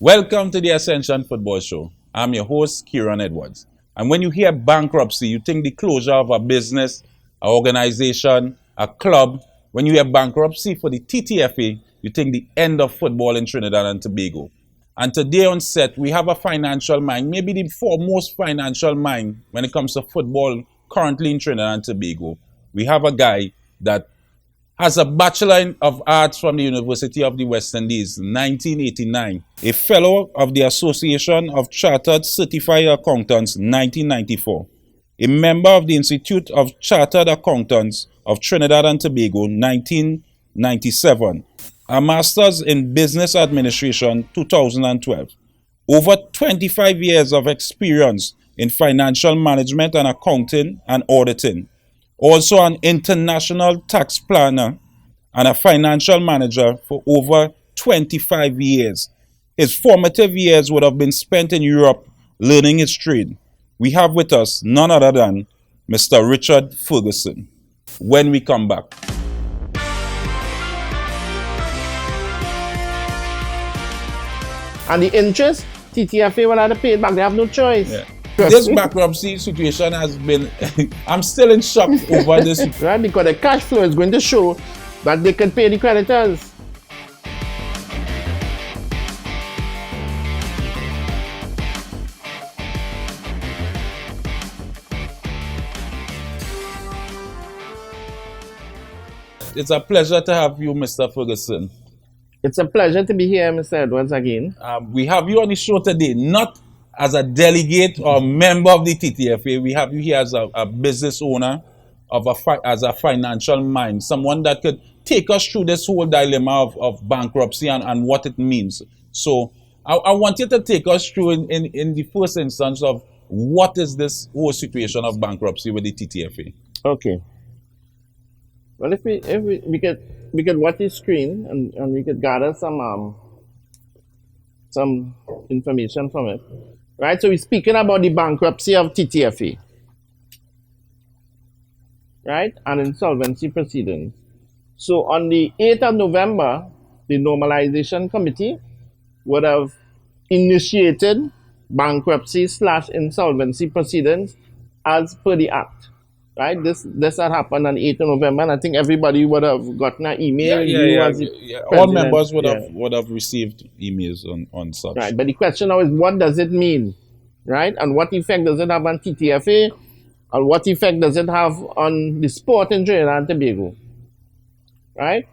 Welcome to the Ascension Football Show. I'm your host, Kieran Edwards. And when you hear bankruptcy, you think the closure of a business, an organization, a club. When you hear bankruptcy for the TTFA, you think the end of football in Trinidad and Tobago. And today on set, we have a financial mind, maybe the foremost financial mind when it comes to football currently in Trinidad and Tobago. We have a guy that has a Bachelor of Arts from the University of the West Indies, 1989. A Fellow of the Association of Chartered Certified Accountants, 1994. A member of the Institute of Chartered Accountants of Trinidad and Tobago, 1997. A Master's in Business Administration, 2012. Over 25 years of experience in financial management and accounting and auditing. Also an international tax planner and a financial manager for over 25 years. His formative years would have been spent in Europe learning his trade. We have with us none other than Mr. Richard Ferguson. When we come back. And the interest, TTFA will have to pay it back. They have no choice. Yeah. This bankruptcy situation has been, I'm still in shock over this. Right, because the cash flow is going to show that they can pay the creditors. It's a pleasure to have you, Mr. Ferguson. It's a pleasure to be here, Mr. Edwards, again. We have you on the show today, not as a delegate or member of the TTFA. We have you here as a business owner, as a financial mind, someone that could take us through this whole dilemma of bankruptcy and what it means. So I want you to take us through in the first instance of what is this whole situation of bankruptcy with the TTFA. Okay. Well, if we could watch the screen and we could gather some information from it. Right, so we're speaking about the bankruptcy of TTFA, right, and insolvency proceedings. So on the 8th of November, the Normalization Committee would have initiated bankruptcy/insolvency proceedings as per the Act, right? This had happened on 8th of November, and I think everybody would have gotten an email. All members would have received emails on such. Right, but the question now is, what does it mean, right? And what effect does it have on TTFA? And what effect does it have on the sport in Trinidad and Tobago, right?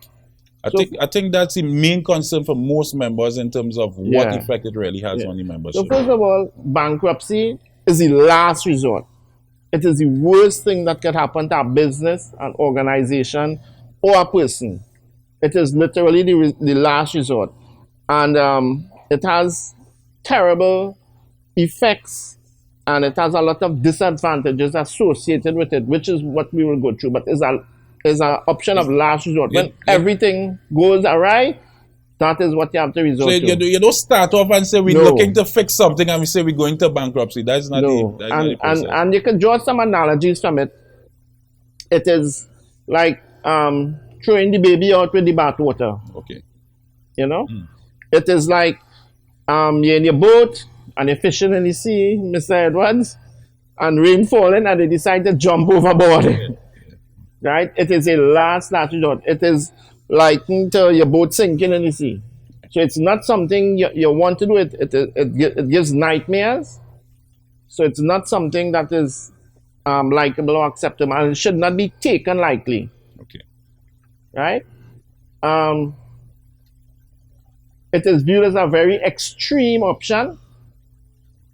I think that's the main concern for most members in terms of what effect it really has on the membership. So first of all, bankruptcy is the last resort. It is the worst thing that could happen to a business, an organization, or a person. It is literally the last resort. And it has terrible effects, and it has a lot of disadvantages associated with it, which is what we will go through. But it's an option of last resort. When everything goes awry, that is what you have to resort to. You don't start off and say we're looking to fix something and we say we're going to bankruptcy. That's not the process. And you can draw some analogies from it. It is like throwing the baby out with the bathwater. Okay. You know? It is like you're in your boat and you're fishing in the sea, Mr. Edwards, and rain falling and they decide to jump overboard. Right? It is a last resort. It is like until your boat sinking in the sea. So it's not something you want to do. It gives nightmares. So it's not something that is likable or acceptable, and it should not be taken lightly. Okay. Right? It is viewed as a very extreme option,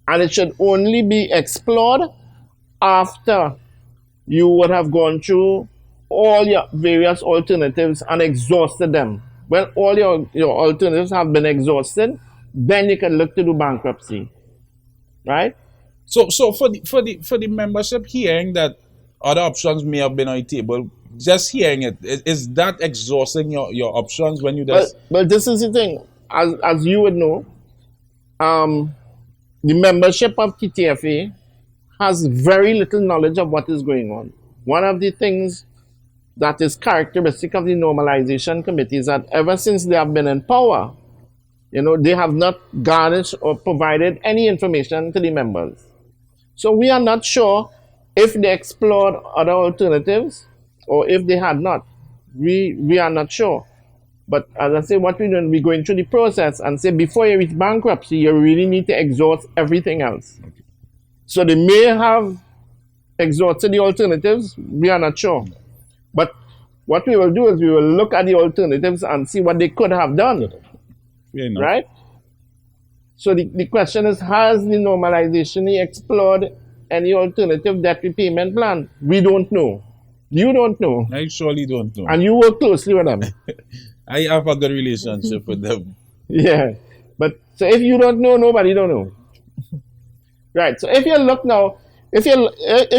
and it should only be explored after you would have gone through all your various alternatives and exhausted them. When all your alternatives have been exhausted, then you can look to do bankruptcy, right? So for the membership hearing that other options may have been on the table, just hearing it, is that exhausting your options when you just... Well, this is the thing. As you would know, the membership of TTFA has very little knowledge of what is going on. One of the things that is characteristic of the Normalization Committee is that ever since they have been in power, They have not garnished or provided any information to the members. So we are not sure if they explored other alternatives or if they had not. We are not sure. But as I say, what we're doing, we're going through the process and say before you reach bankruptcy, you really need to exhaust everything else. So they may have exhausted the alternatives. We are not sure. But what we will do is we will look at the alternatives and see what they could have done. Right? So the question is, has the normalization explored any alternative debt repayment plan? We don't know. You don't know. I surely don't know. And you work closely with them. I have a good relationship with them. Yeah. But so if you don't know, nobody don't know. Right. So if you look now, if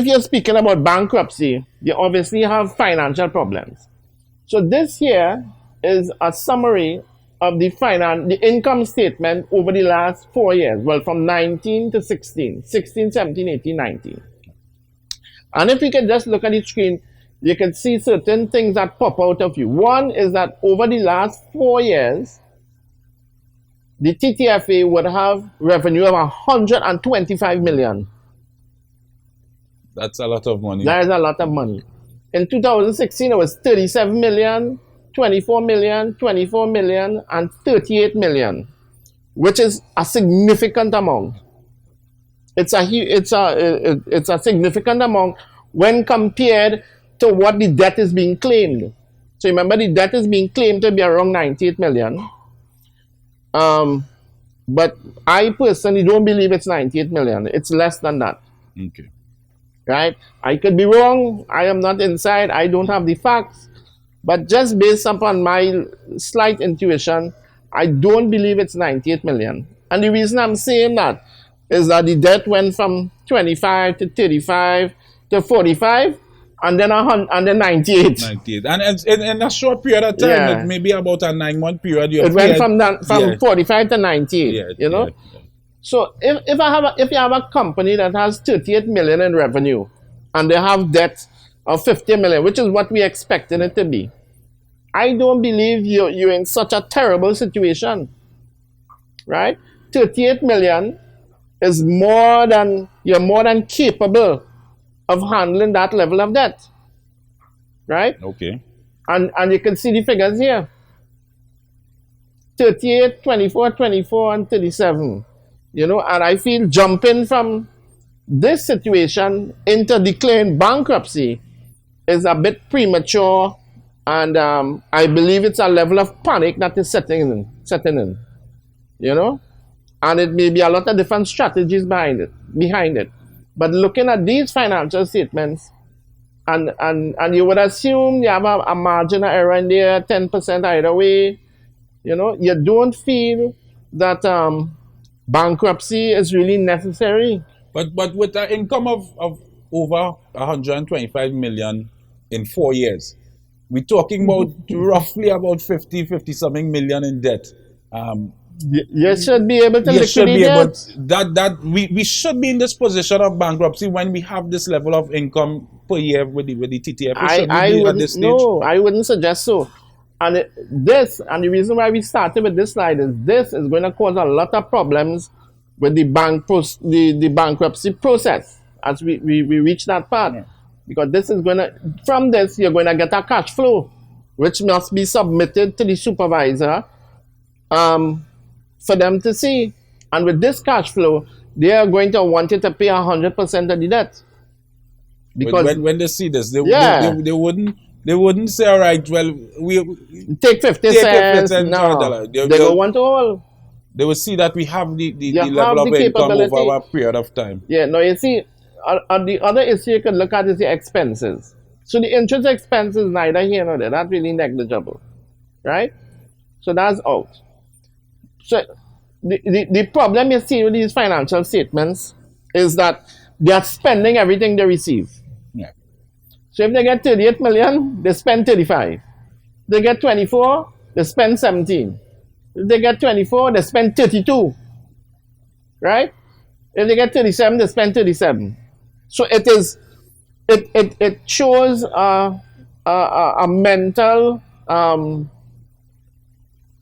you're speaking about bankruptcy, you obviously have financial problems. So this here is a summary of the income statement over the last 4 years. Well, from 19 to 16, 16, 17, 18, 19. And if you can just look at the screen, you can see certain things that pop out of you. One is that over the last 4 years, the TTFA would have revenue of 125 million. That's a lot of money. That is a lot of money. In 2016, it was 37 million, 24 million, 24 million, and 38 million, which is a significant amount. It's a significant amount when compared to what the debt is being claimed. So remember, the debt is being claimed to be around 98 million. But I personally don't believe it's 98 million. It's less than that. Okay. Right? I could be wrong. I am not inside. I don't have the facts. But just based upon my slight intuition, I don't believe it's 98 million. And the reason I'm saying that is that the debt went from 25 to 35 to 45 and then 98. 98. And in a short period of time, Yeah. it may be about a 9-month period. It went from 45 to 98, Yeah. So if you have a company that has 38 million in revenue and they have debt of 50 million, which is what we expected it to be, I don't believe you're in such a terrible situation, right? 38 million is you're more than capable of handling that level of debt, right? Okay. And you can see the figures here. 38, 24, 24, and 37. And I feel jumping from this situation into declaring bankruptcy is a bit premature, and I believe it's a level of panic that is setting in. And it may be a lot of different strategies behind it. But looking at these financial statements, and you would assume you have a margin of error in there, 10% either way, you don't feel that bankruptcy is really necessary. But with an income of over 125 million in 4 years, we're talking about roughly about 50 something million in debt. You should be able to liquidate that we should be in this position of bankruptcy when we have this level of income per year with the TTFA. I wouldn't suggest so. And the reason why we started with this slide is this is going to cause a lot of problems with the bankruptcy process as we reach that part. Yeah. Because from this you're going to get a cash flow which must be submitted to the supervisor for them to see. And with this cash flow, they are going to want you to pay 100% of the debt. Because when they see this, they wouldn't say, all right, well, we take 50 cents. No, they will want all. They will see that we have the level of income over a period of time. Yeah, no, you see, the other issue you could look at is the expenses. So the interest expenses, neither here nor there, that's really negligible, right? So that's out. So the problem you see with these financial statements is that they are spending everything they receive. Yeah. So if they get 38 million, they spend 35. They get 24, they spend 17. If they get 24, they spend 32. Right? If they get 37, they spend 37. So it shows a mental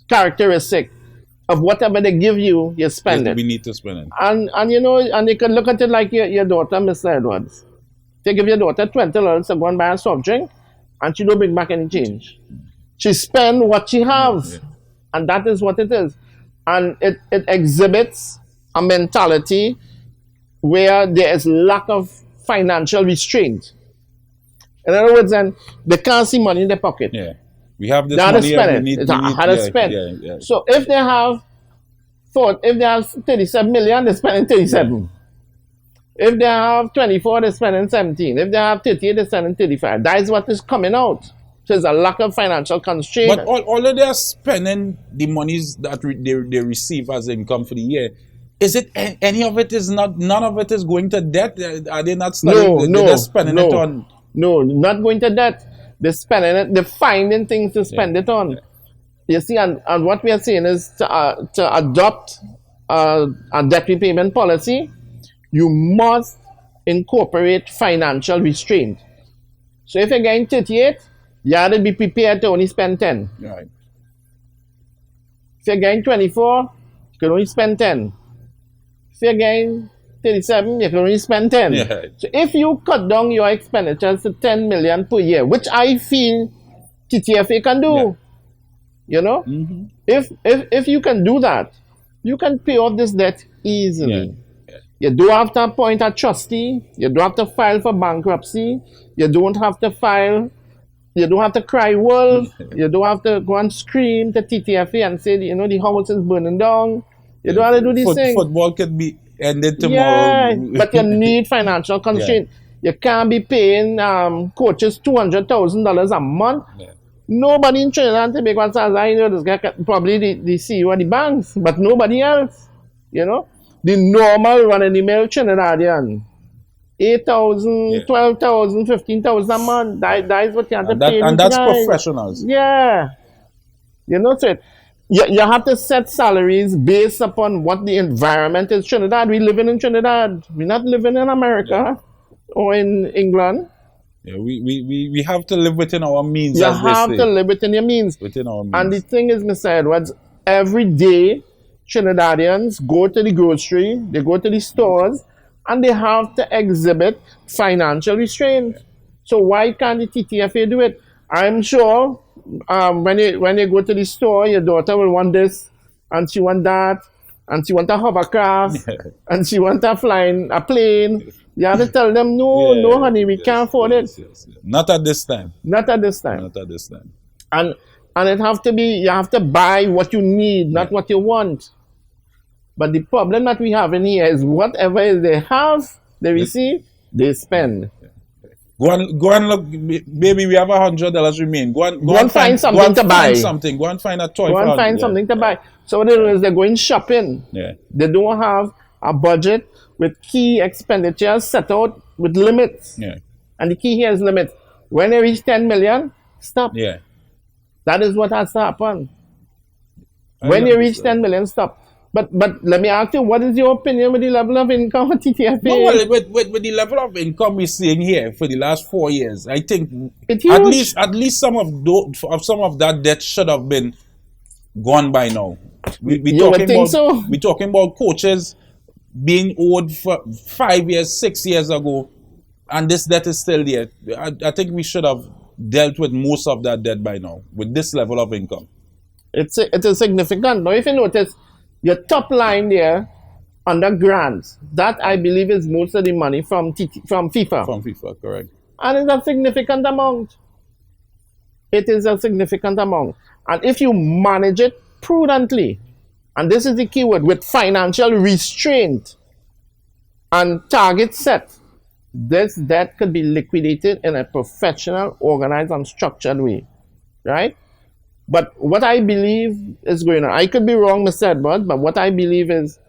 characteristic of whatever they give you, you spend it. We need to spend it. And you know, and you can look at it like your daughter, Mr. Edwards. They give your daughter $20 to go and buy a soft drink, and she don't bring back any change. She spend what she has, and that is what it is. And it exhibits a mentality where there is lack of financial restraint. In other words, then they can't see money in their pocket. Yeah. We have this They had to money. spend it. They had to spend. So if they have 37 million, they're spending 37. If they have 24, they're spending 17. If they have 38, they're spending 35. That is what is coming out. So there's a lack of financial constraint. But although they are spending the monies that they receive as income for the year, is it any of it is not? None of it is going to debt. Are they not studying? They're spending it on. No, not going to debt. They're spending it. They're finding things to spend it on. You see, and what we are saying is to adopt a debt repayment policy, you must incorporate financial restraint. So if you're getting 38, you have to be prepared to only spend 10. Right. If you're getting 24, you can only spend 10. If you're getting 37, you can only spend 10. Yeah. So if you cut down your expenditures to 10 million per year, which I feel TTFA can do, you know, if you can do that, you can pay off this debt easily. You don't have to appoint a trustee. You don't have to file for bankruptcy. You don't have to file. You don't have to cry wolf. You don't have to go and scream to TTFA and say, you know, the house is burning down. You don't have to do these things. Football can be ended tomorrow. Yeah, but you need financial constraint. You can't be paying coaches $200,000 a month. Nobody in Trinidad and Tobago says, I know this guy probably the CEO of the banks, but nobody else, you know. The normal run-of-the-mill Trinidadian, 8,000, 12,000, 15,000 a month. That is what you have to pay. And that's professionals. Yeah. You know, so you have to set salaries based upon what the environment is. Trinidad, we living in Trinidad. We're not living in America or in England. Yeah, we have to live within our means. You have to live within your means. Within our means. And the thing is, Mr. Edwards, every day, Trinidadians go to the grocery, they go to the stores, and they have to exhibit financial restraint. So why can't the TTFA do it? I'm sure when you go to the store, your daughter will want this, and she want that, and she want a hovercraft, and she want a plane. You have to tell them, no, honey, we can't afford it. Not at this time. Not at this time. Not at this time. And it have to be, you have to buy what you need, not what you want. But the problem that we have in here is whatever they have, they receive, they spend. Go and look, baby, we have $100 remain. Go and find something to buy. Go and find a toy. Go and find something to buy. So what they do is they're going shopping. Yeah. They don't have a budget with key expenditures set out with limits. Yeah. And the key here is limits. When they reach 10 million, stop. Yeah. That is what has to happen. When you reach 10 million, stop. But let me ask you, what is your opinion with the level of income at TTFA? No, well, with the level of income we're seeing here for the last 4 years, I think it's at least some of that debt should have been gone by now. We're talking about coaches being owed for 5 years, 6 years ago, and this debt is still there. I think we should have dealt with most of that debt by now with this level of income. It is significant. Now, if you notice, your top line there under grants, that I believe is most of the money from FIFA. From FIFA, correct. And it's a significant amount. It is a significant amount. And if you manage it prudently, and this is the key word, with financial restraint and target set, this debt could be liquidated in a professional, organized, and structured way, right? But what I believe is going on, I could be wrong, Mr. Edward, but what I believe is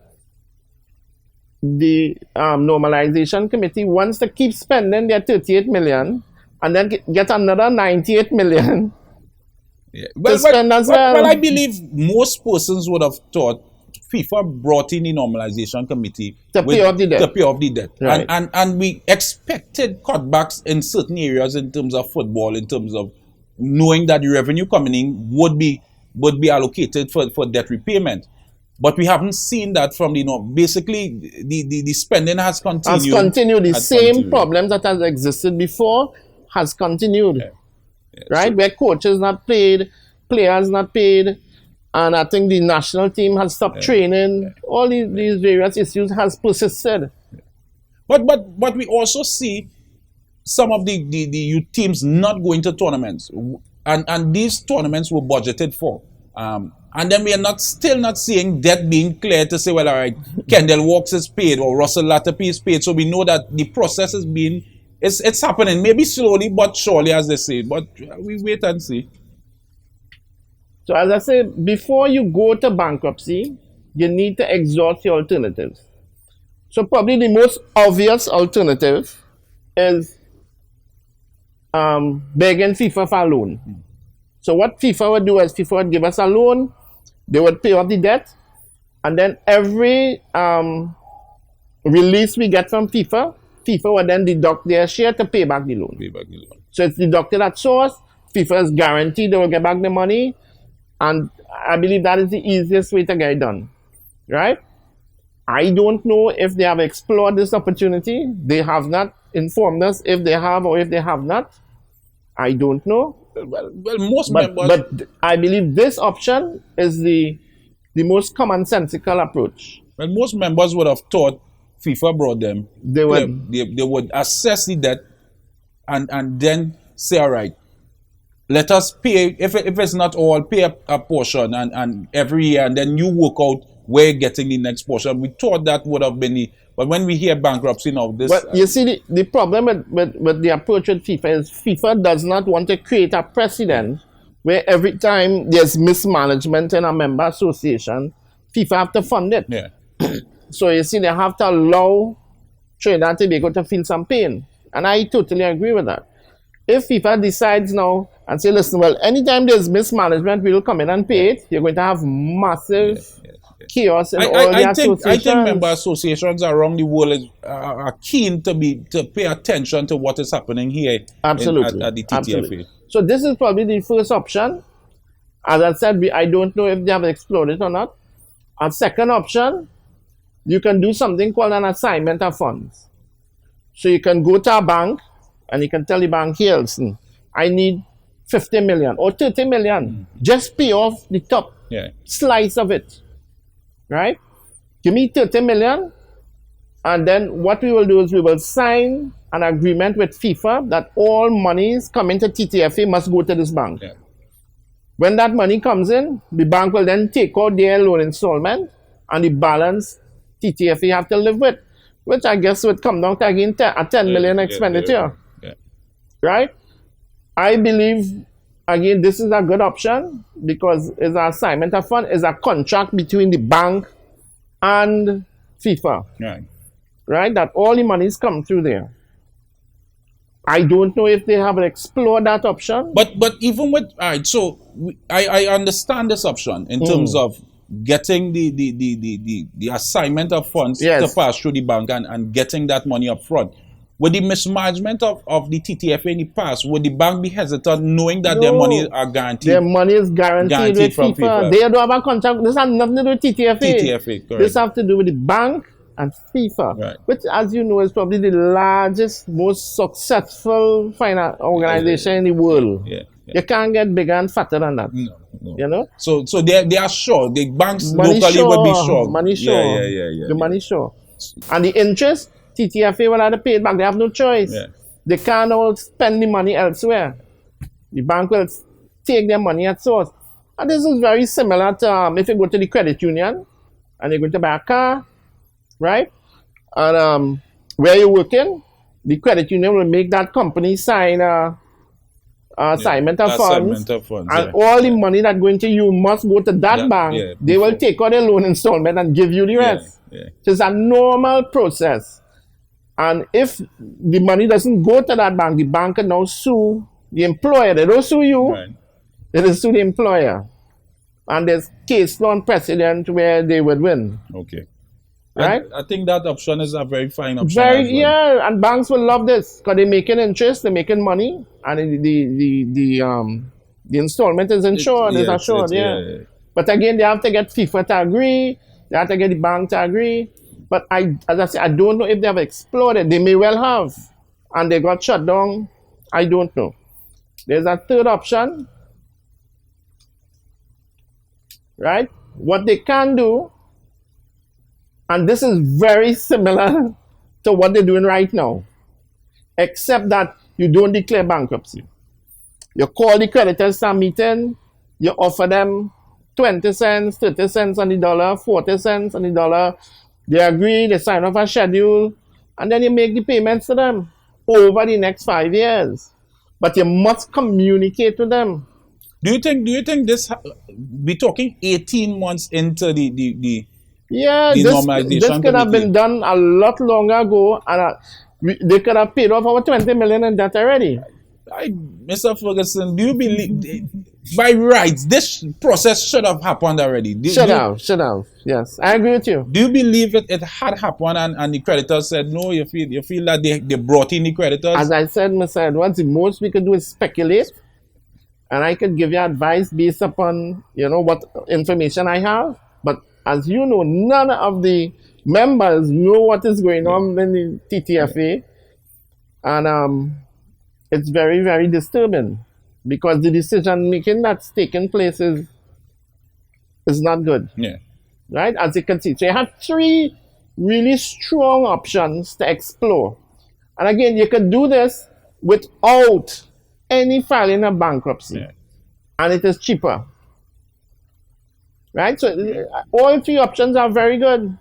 the normalization committee wants to keep spending their 38 million and then get another 98 million to spend as well. Well, I believe most persons would have thought FIFA brought in the normalization committee to pay off the debt. Right. And we expected cutbacks in certain areas in terms of football, in terms of knowing that the revenue coming in would be allocated for debt repayment. But we haven't seen that from the norm. Basically, the spending has continued. Has continued. The same problems that has existed before has continued. Yeah. Yeah. Right? Where coaches not paid, players not paid, and I think the national team has stopped training. Yeah. All these various issues has persisted. But we also see some of the youth teams not going to tournaments. And these tournaments were budgeted for. And then we are still not seeing debt being cleared to say, well, all right, Kendall Walks is paid or Russell Latapy is paid. So we know that the process is it's happening. Maybe slowly but surely, as they say. But we wait and see. So as I said, before you go to bankruptcy, you need to exhaust your alternatives. So probably the most obvious alternative is begging FIFA for a loan. So what FIFA would do is FIFA would give us a loan, they would pay off the debt, and then every release we get from FIFA would then deduct their share to pay back the loan. So it's deducted at source, FIFA is guaranteed they will get back the money, and I believe that is the easiest way to get it done, right? I don't know if they have explored this opportunity. They have not informed us if they have or if they have not. I don't know. Well, most members... But I believe this option is the most commonsensical approach. Well, most members would have thought FIFA brought them. They would assess the debt and then say, all right, let us pay, if it's not all, pay a portion and every year, and then you work out where you're getting the next portion. We thought that would have been the... But when we hear bankruptcy now, this... But you see, the problem with the approach with FIFA is FIFA does not want to create a precedent where every time there's mismanagement in a member association, FIFA have to fund it. Yeah. So you see, they have to allow Trinidad and Tobago to feel some pain. And I totally agree with that. If FIFA decides now and say, listen, well, anytime there's mismanagement, we will come in and pay it, you're going to have massive... chaos in all the associations. I think member associations around the world are keen to pay attention to what is happening here. Absolutely. At the TTFA. Absolutely. So this is probably the first option. As I said, I don't know if they have explored it or not. A second option, you can do something called an assignment of funds. So you can go to a bank and you can tell the bank, here, listen, I need 50 million or 30 million. Just pay off the top slice of it. Right? Give me 30 million, and then what we will do is we will sign an agreement with FIFA that all monies coming to TTFA must go to this bank. Yeah. When that money comes in, the bank will then take out their loan installment, and the balance TTFA have to live with, which I guess would come down to again a 10 million expenditure. Yeah. Right? I believe, again, this is a good option because it's an assignment of fund, it's a contract between the bank and FIFA. Right? That all the monies come through there. I don't know if they have explored that option. But even with, all right, so I understand this option in terms of getting the assignment of funds to pass through the bank and getting that money up front. With the mismanagement of the TTFA in the past, would the bank be hesitant knowing that their money are guaranteed? Their money is guaranteed with from FIFA. They don't have a contract. This has nothing to do with TTFA. TTFA, correct. This has to do with the bank and FIFA, which, as you know, is probably the largest, most successful finance organization in the world. You can't get bigger and fatter than that. No. You know? So they are sure. The banks locally would be sure. Money sure. The money sure. And the interest, TTFA will have to pay it back. They have no choice. They can't all spend the money elsewhere. The bank will take their money at source. And this is very similar to if you go to the credit union and you're going to buy a car, right? And where you're working, the credit union will make that company sign assignment of funds. And all the money that going to you must go to that bank. They will take out a loan installment and give you the rest. So it's a normal process. And if the money doesn't go to that bank, the bank can now sue the employer. They don't sue you. They just sue the employer. And there's case law and precedent where they would win. Okay. Right? I think that option is a very fine option. And banks will love this because they're making interest, they're making money, and the installment is insured, is assured, But again, they have to get FIFA to agree. They had to get the bank to agree. But as I say, I don't know if they have exploded. They may well have. And they got shut down. I don't know. There's a third option. Right? What they can do, and this is very similar to what they're doing right now, except that you don't declare bankruptcy. You call the creditors to a meeting, you offer them 20 cents, 30 cents on the dollar, 40 cents on the dollar. They agree, they sign off a schedule, and then you make the payments to them over the next 5 years. But you must communicate with them. Do you think this be talking 18 months into the normalization? This could have been done a lot longer ago, and they could have paid off our 20 million in debt already. Mr. Ferguson, do you believe by rights this process should have happened already? Should have. Yes, I agree with you. Do you believe it had happened and the creditors said no? You feel that they brought in the creditors? As I said, Mr. Edwards, the most we could do is speculate, and I could give you advice based upon what information I have. But as you know, none of the members know what is going on in the TTFA, and it's very, very disturbing because the decision making that's taking place is not good. Yeah. Right? As you can see. So you have 3 really strong options to explore. And again, you can do this without any filing of bankruptcy. Yeah. And it is cheaper. Right? So all 3 options are very good.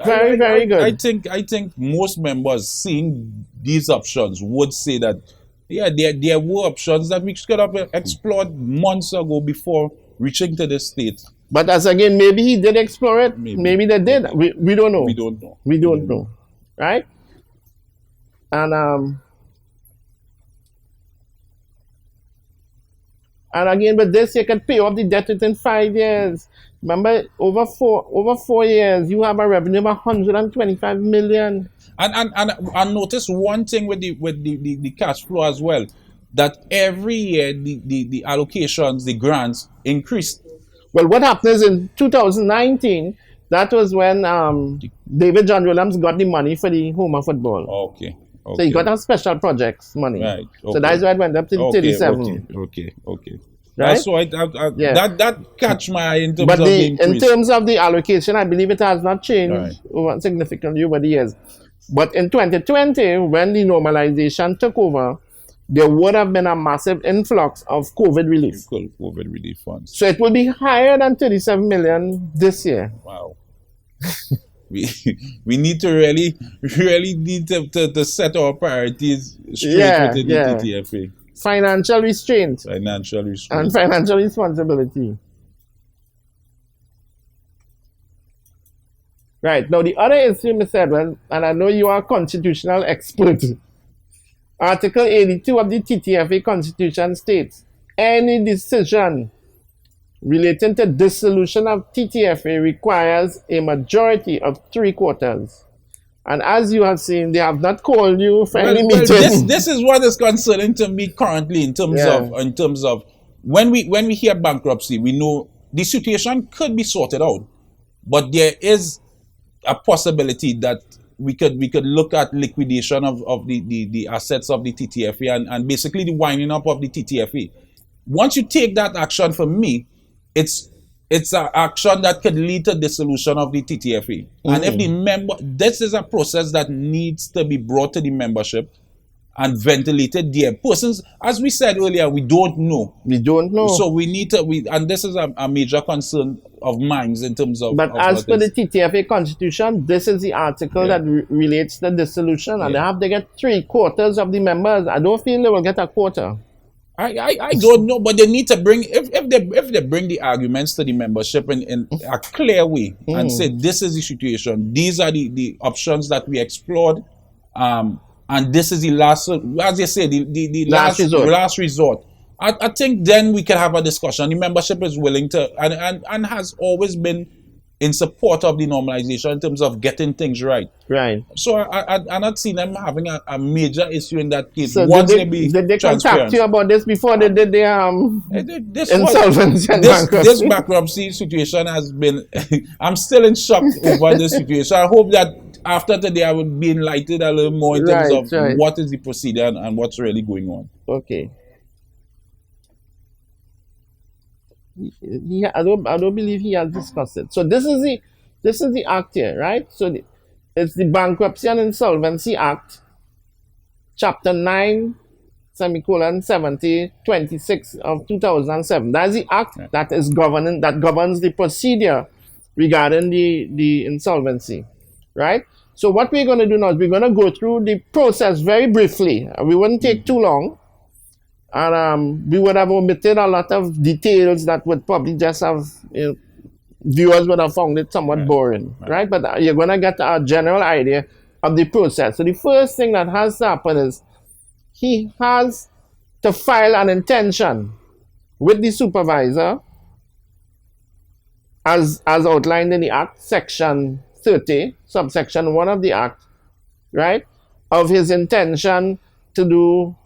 Very good. I think most members seeing these options would say that there were options that we could have explored months ago before reaching to this state. But as again, maybe he did explore it. Maybe they did. We don't know. We don't know. Right? And again, with this, you can pay off the debt within 5 years. Remember, over 4 years, you have a revenue of 125 million. And notice one thing with the cash flow as well, that every year the allocations, the grants increased. Well, what happens in 2019? That was when David John Williams got the money for the Homer football. Okay. So he got a special projects money. Right. Okay. So that's why it went up to 37. Okay. Right? So that catch my eye in terms but of the increase. in terms of the allocation, I believe it has not changed significantly over the years. But in 2020, when the normalization took over, there would have been a massive influx of COVID relief. COVID relief funds. So it will be higher than 37 million this year. Wow. we need to really need to set our priorities straight within the TTFA. Financial restraint. And financial responsibility. Right. Now, the other issue, Mr. Edwin, and I know you are a constitutional expert. Article 82 of the TTFA Constitution states, any decision relating to dissolution of TTFA requires a majority of 3/4. And as you have seen, they have not called you for any meeting. This is what is concerning to me currently in terms of when we hear bankruptcy, we know the situation could be sorted out, but there is a possibility that we could look at liquidation of the assets of the TTFA and basically the winding up of the TTFA. Once you take that action, for me, it's an action that could lead to dissolution of the TTFA. And if this is a process that needs to be brought to the membership and ventilated there. Persons, as we said earlier, we don't know. So we need to, and this is a major concern of mine in terms of. But as per the TTFA Constitution, this is the article that relates to dissolution, and they have to get 3/4 of the members. I don't feel they will get a quarter. I don't know, but they need to bring, if they bring the arguments to the membership in a clear way and say this is the situation, these are the options that we explored, and this is the last, as they say, the last resort. I think then we can have a discussion. The membership is willing to and has always been in support of the normalization in terms of getting things right. Right. So I'm not seeing them having a major issue in that case. So Once did they contact you about this before they did the insolvency and this bankruptcy? bankruptcy situation has been. I'm still in shock over this situation. I hope that after today I will be enlightened a little more in terms of what is the procedure and what's really going on. Okay. I don't believe he has discussed it. So this is the act here, right? So it's the Bankruptcy and Insolvency Act, Chapter 9, semicolon 70, 26 of 2007. That's the act that governs the procedure regarding the insolvency, right? So what we're going to do now is we're going to go through the process very briefly. We wouldn't take too long. And we would have omitted a lot of details that would probably just have, viewers would have found it somewhat boring, right? But you're going to get a general idea of the process. So the first thing that has to happen is he has to file an intention with the supervisor as outlined in the Act, Section 30, subsection 1 of the Act, right? Of his intention to do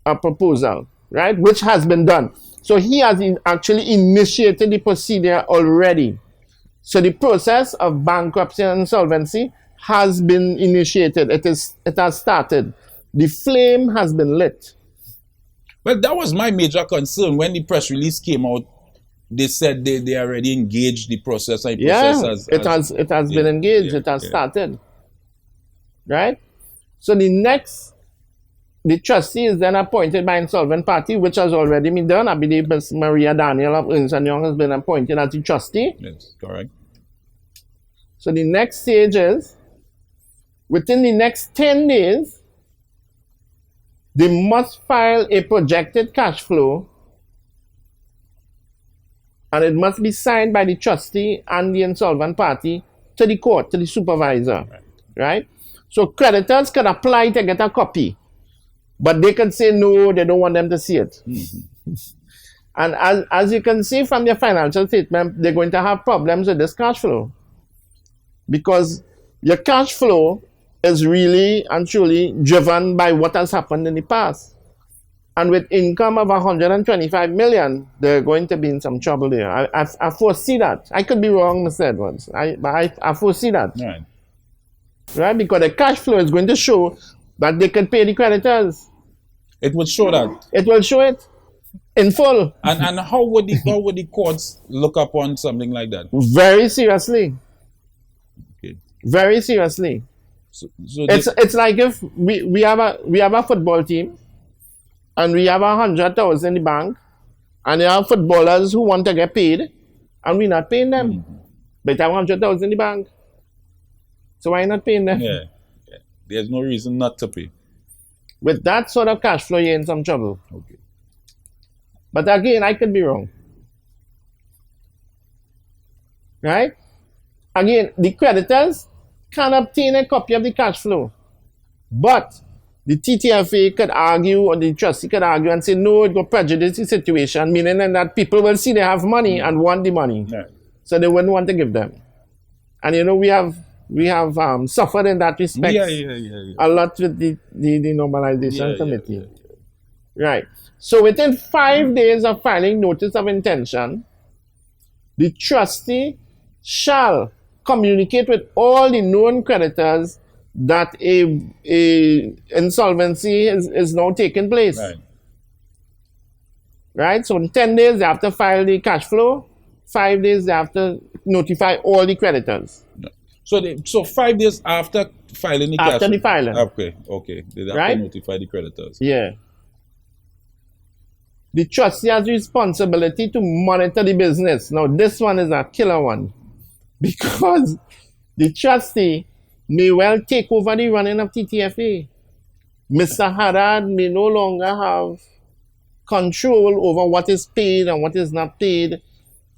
a proposal, right? Which has been done. So he has actually initiated the procedure already. So the process of bankruptcy and insolvency has been initiated. It has started. The flame has been lit. Well, that was my major concern when the press release came out. They said they already engaged the process. It has been engaged. It has started. Right? So the trustee is then appointed by insolvent party, which has already been done. I believe Ms. Maria Daniel of Ernst & Young has been appointed as the trustee. Yes, correct. So the next stage is, within the next 10 days, they must file a projected cash flow, and it must be signed by the trustee and the insolvent party to the court, to the supervisor, right? So creditors can apply to get a copy, but they can say no, they don't want them to see it. And as you can see from their financial statement, they're going to have problems with this cash flow, because your cash flow is really and truly driven by what has happened in the past. And with income of 125 million, they're going to be in some trouble there. I foresee that. I could be wrong, Mr. Edwards. I foresee that. Right? Because the cash flow is going to show that they can pay the creditors. It would show that. It will show it in full. And how would the courts look upon something like that? Very seriously. Okay. Very seriously. So it's like if we have a football team, and we have 100,000 in the bank, and there are footballers who want to get paid, and we're not paying them. But they have 100,000 in the bank. So why not paying them? Yeah. There's no reason not to pay. With that sort of cash flow, you're in some trouble. Okay. But again, I could be wrong. Right? Again, the creditors can obtain a copy of the cash flow. But the TTFA could argue, or the trustee could argue and say, no, it will prejudice the situation, meaning that people will see they have money and want the money. So they wouldn't want to give them. And we have suffered in that respect a lot with the normalization committee. Right. So within 5 days of filing notice of intention, the trustee shall communicate with all the known creditors that a insolvency is now taking place. Right? So in 10 days, they have to file the cash flow. 5 days, they have to notify all the creditors. So 5 days after filing the cash flow? After the filing. Okay. They have to notify the creditors. Yeah. The trustee has responsibility to monitor the business. Now, this one is a killer one, because the trustee may well take over the running of TTFA. Mr. Haddad may no longer have control over what is paid and what is not paid,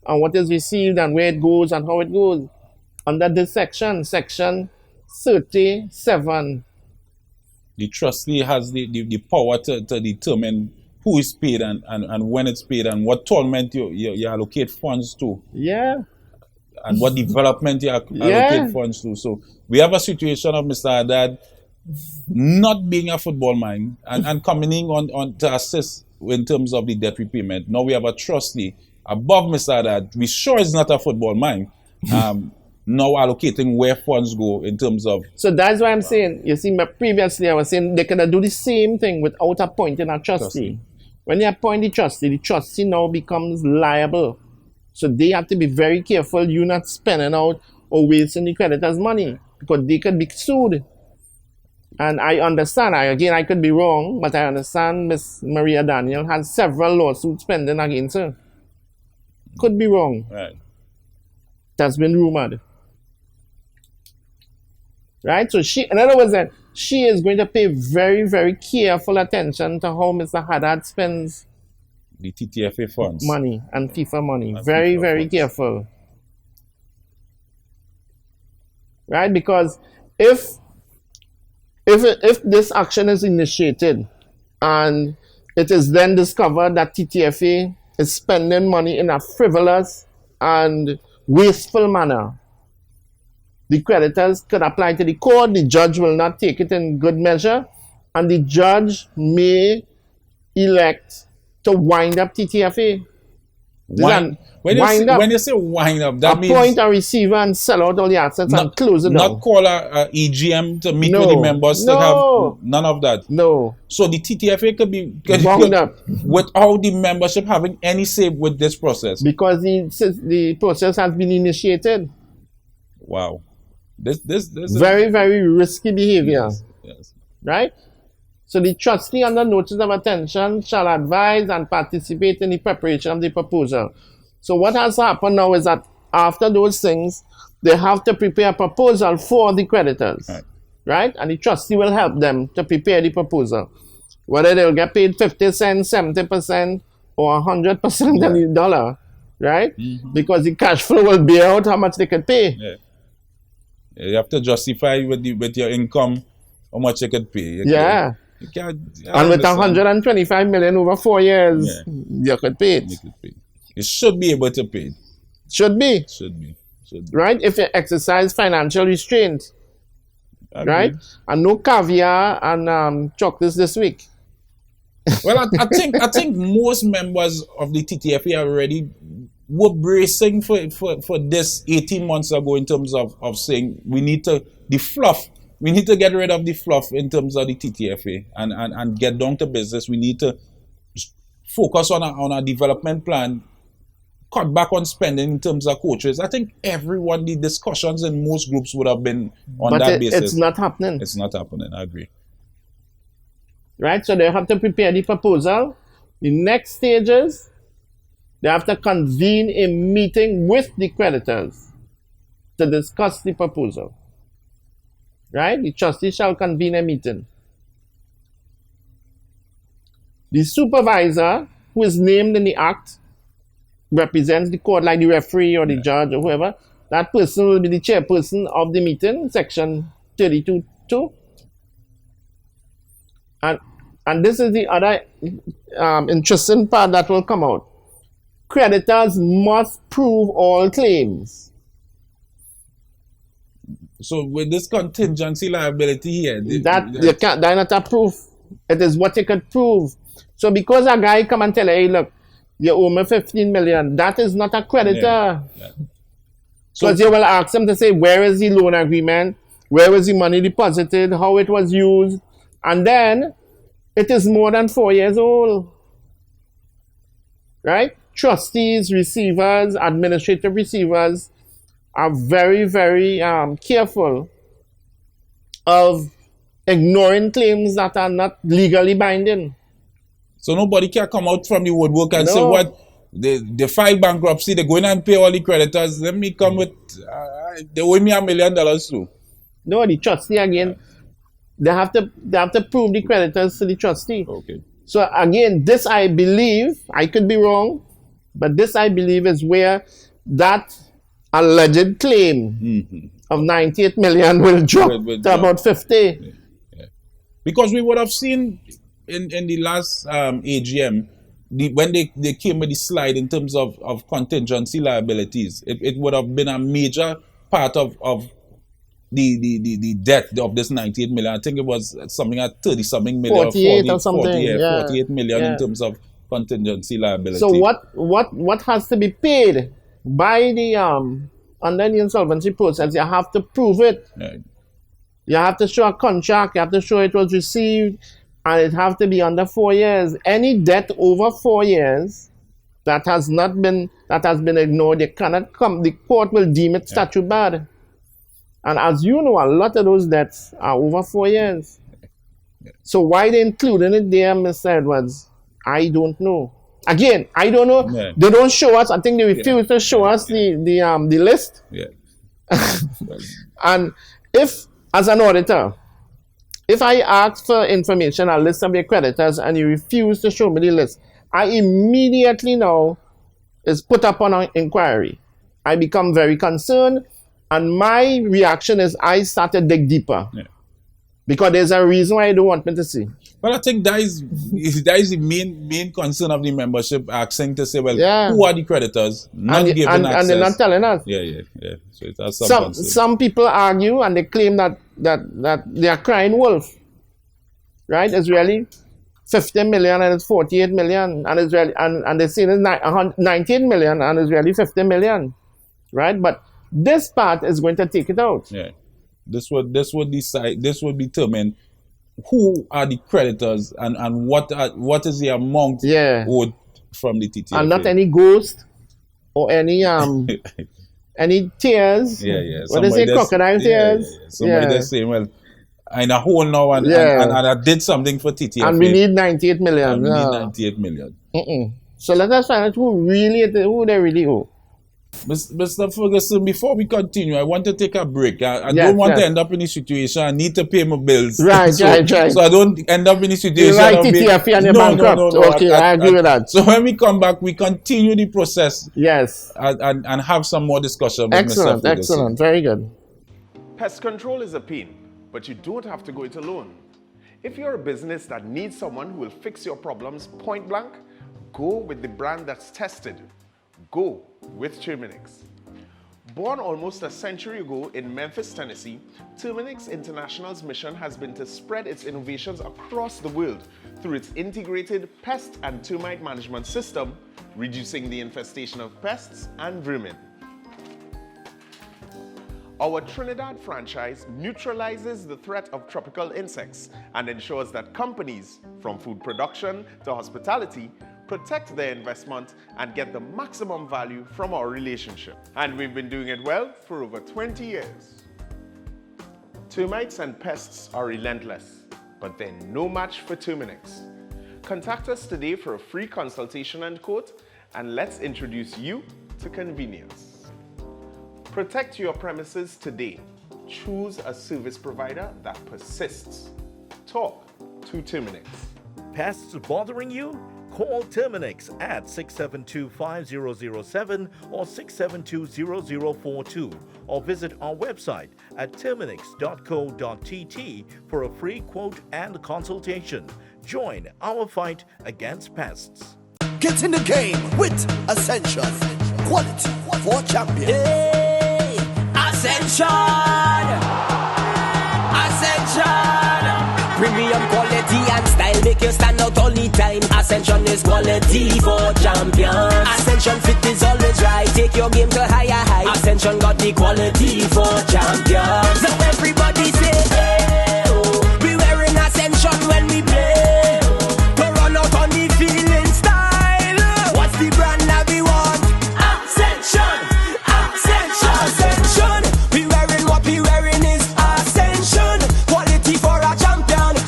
and what is received and where it goes and how it goes. Under this section 37. The trustee has the power to determine who is paid and when it's paid and what tournament you allocate funds to. Yeah. and what development you allocate funds to. So we have a situation of Mr. Haddad not being a football mind and coming in on to assist in terms of the debt repayment. Now we have a trustee above Mr. Haddad. We sure is not a football mind. Now allocating where funds go in terms of... So that's why I'm saying, you see, previously I was saying they can do the same thing without appointing a trustee. When you appoint the trustee now becomes liable. So they have to be very careful you're not spending out or wasting the creditors' money because they could be sued. And I understand, I could be wrong, but I understand Miss Maria Daniel has several lawsuits pending against her. Could be wrong. Right. That's been rumored. Right? So in other words, she is going to pay very, very careful attention to how Mr. Haddad spends the TTFA funds. Money and FIFA money. And very, FIFA very funds. Careful. Right? Because if this action is initiated and it is then discovered that TTFA is spending money in a frivolous and wasteful manner, the creditors could apply to the court, the judge will not take it in good measure, and the judge may elect to wind up TTFA. When you say wind up, that means... appoint a receiver and sell out all the assets and close it down. Not call a EGM to meet with the members to have none of that. No. So the TTFA could be wound up without the membership having any say with this process. Because the process has been initiated. Wow. This very, very risky behavior. Yes. Right? So the trustee under notice of attention shall advise and participate in the preparation of the proposal. So what has happened now is that after those things, they have to prepare a proposal for the creditors. Right? And the trustee will help them to prepare the proposal. Whether they'll get paid 50 cents, 70%, or 100% of the dollar. Right? Mm-hmm. Because the cash flow will bear out how much they can pay. Yeah. You have to justify with your income how much you could pay. And with 125 million over 4 years, you could pay it. You should be able to pay it. Should be. Right? If you exercise financial restraint. Right? And no caviar and chocolates this week. Well, I think most members of the TTFA already were bracing for this 18 months ago in terms of saying we need to get rid of the fluff in terms of the TTFA and get down to business. We need to focus on a development plan, cut back on spending in terms of coaches. I think the discussions in most groups would have been on that basis. It's not happening. It's not happening, I agree. Right, so they have to prepare the proposal. The next stage is they have to convene a meeting with the creditors to discuss the proposal. Right? The trustee shall convene a meeting. The supervisor, who is named in the act, represents the court like the referee or the judge or whoever. That person will be the chairperson of the meeting, section 32(2). And this is the other interesting part that will come out. Creditors must prove all claims. So with this contingency liability here, they're not a proof. It is what you could prove. So because a guy come and tell you, hey, look, you owe me 15 million, that is not a creditor. Because you will ask them to say, where is the loan agreement? Where was the money deposited? How it was used? And then it is more than 4 years old. Right? Trustees, receivers, administrative receivers are very, very careful of ignoring claims that are not legally binding. So nobody can come out from the woodwork and say, what, they file bankruptcy, they go in and pay all the creditors, let me come with, they owe me $1 million too. No, the trustee again, they have to prove the creditors to the trustee. Okay. So again, this I believe, I could be wrong, but this I believe is where that alleged claim of 98 million will drop to about 50. Because we would have seen in the last AGM when they came with the slide in terms of contingency liabilities, it would have been a major part of the debt of this 98 million. I think it was something at 30 something million, 48 or something. 48 million in terms of contingency liability. So what has to be paid by the under the insolvency process? You have to prove it. Right. You have to show a contract. You have to show it was received, and it have to be under 4 years. Any debt over 4 years that has been ignored, you cannot come. The court will deem it statute bad. And as you know, a lot of those debts are over 4 years. So why they including it there, Mr. Edwards? I don't know. Again, I don't know. Yeah. They don't show us. I think they refuse to show us the list. Yeah. And if, as an auditor, if I ask for information, a list of your creditors, and you refuse to show me the list, I immediately now is put up on an inquiry. I become very concerned, and my reaction is I start to dig deeper. Yeah. Because there's a reason why you don't want me to see. But I think that is the main concern of the membership, asking to say, well, who are the creditors? Not given access. And they're not telling us. Yeah. So it has some people argue and they claim that they are crying wolf. Right? It's really 50 million and it's 48 million. And it's really, and they say it's 19 million and it's really 50 million. Right? But this part is going to take it out. Yeah. This would determine who are the creditors and what is the amount owed from the TTFA. And not any ghost or any any tears. Yeah. What they say, crocodile tears. Somebody that's saying, well, I'm in a hole now and I did something for TTFA. And we need 98 million. We need 98 million. So let us find out who they really owe. Mr. Ferguson, before we continue, I want to take a break. I don't want to end up in a situation I need to pay my bills. Right. So I don't end up in a situation. You're right, TTFA and you're bankrupt. No. Okay, I agree with that. So when we come back, we continue the process. Yes. And have some more discussion with Mr. Ferguson. Excellent. Very good. Pest control is a pain, but you don't have to go it alone. If you're a business that needs someone who will fix your problems point blank, go with the brand that's tested. Go with Terminix. Born almost a century ago in Memphis, Tennessee, Terminix International's mission has been to spread its innovations across the world through its integrated pest and termite management system, reducing the infestation of pests and vermin. Our Trinidad franchise neutralizes the threat of tropical insects and ensures that companies, from food production to hospitality, protect their investment and get the maximum value from our relationship. And we've been doing it well for over 20 years. Termites and pests are relentless, but they're no match for Terminix. Contact us today for a free consultation and quote, and let's introduce you to convenience. Protect your premises today. Choose a service provider that persists. Talk to Terminix. Pests bothering you? Call Terminix at 672-5007 or 672-0042 or visit our website at terminix.co.tt for a free quote and consultation. Join our fight against pests. Get in the game with Ascension. Quality for champions. Hey, Ascension! Premium quality and style make you stand out all the time. Ascension is quality for champions. Ascension fit is always right. Take your game to higher heights. Ascension got the quality for champions. Now everybody say, hey, oh, we wearing Ascension when we play. To run out on the field in style. What's the brand that we want? Ascension. We wearing what we wearing is Ascension. Quality for a champion.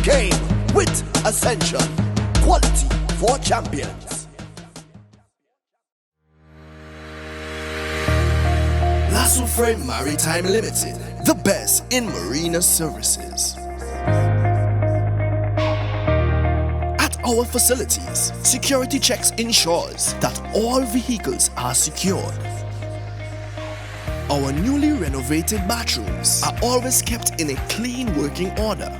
Game with Ascension. Quality for champions. Lasso Friend Maritime Limited, the best in marina services. At our facilities, security checks ensures that all vehicles are secured. Our newly renovated bathrooms are always kept in a clean working order.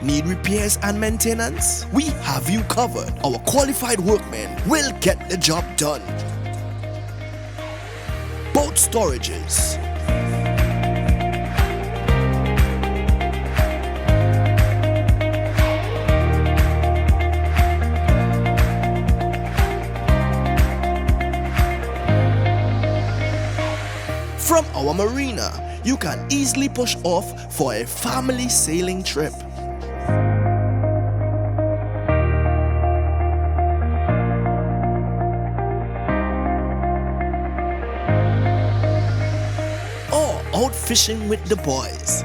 Need repairs and maintenance? We have you covered. Our qualified workmen will get the job done. Boat storages, from our marina, you can easily push off for a family sailing trip. Or out fishing with the boys.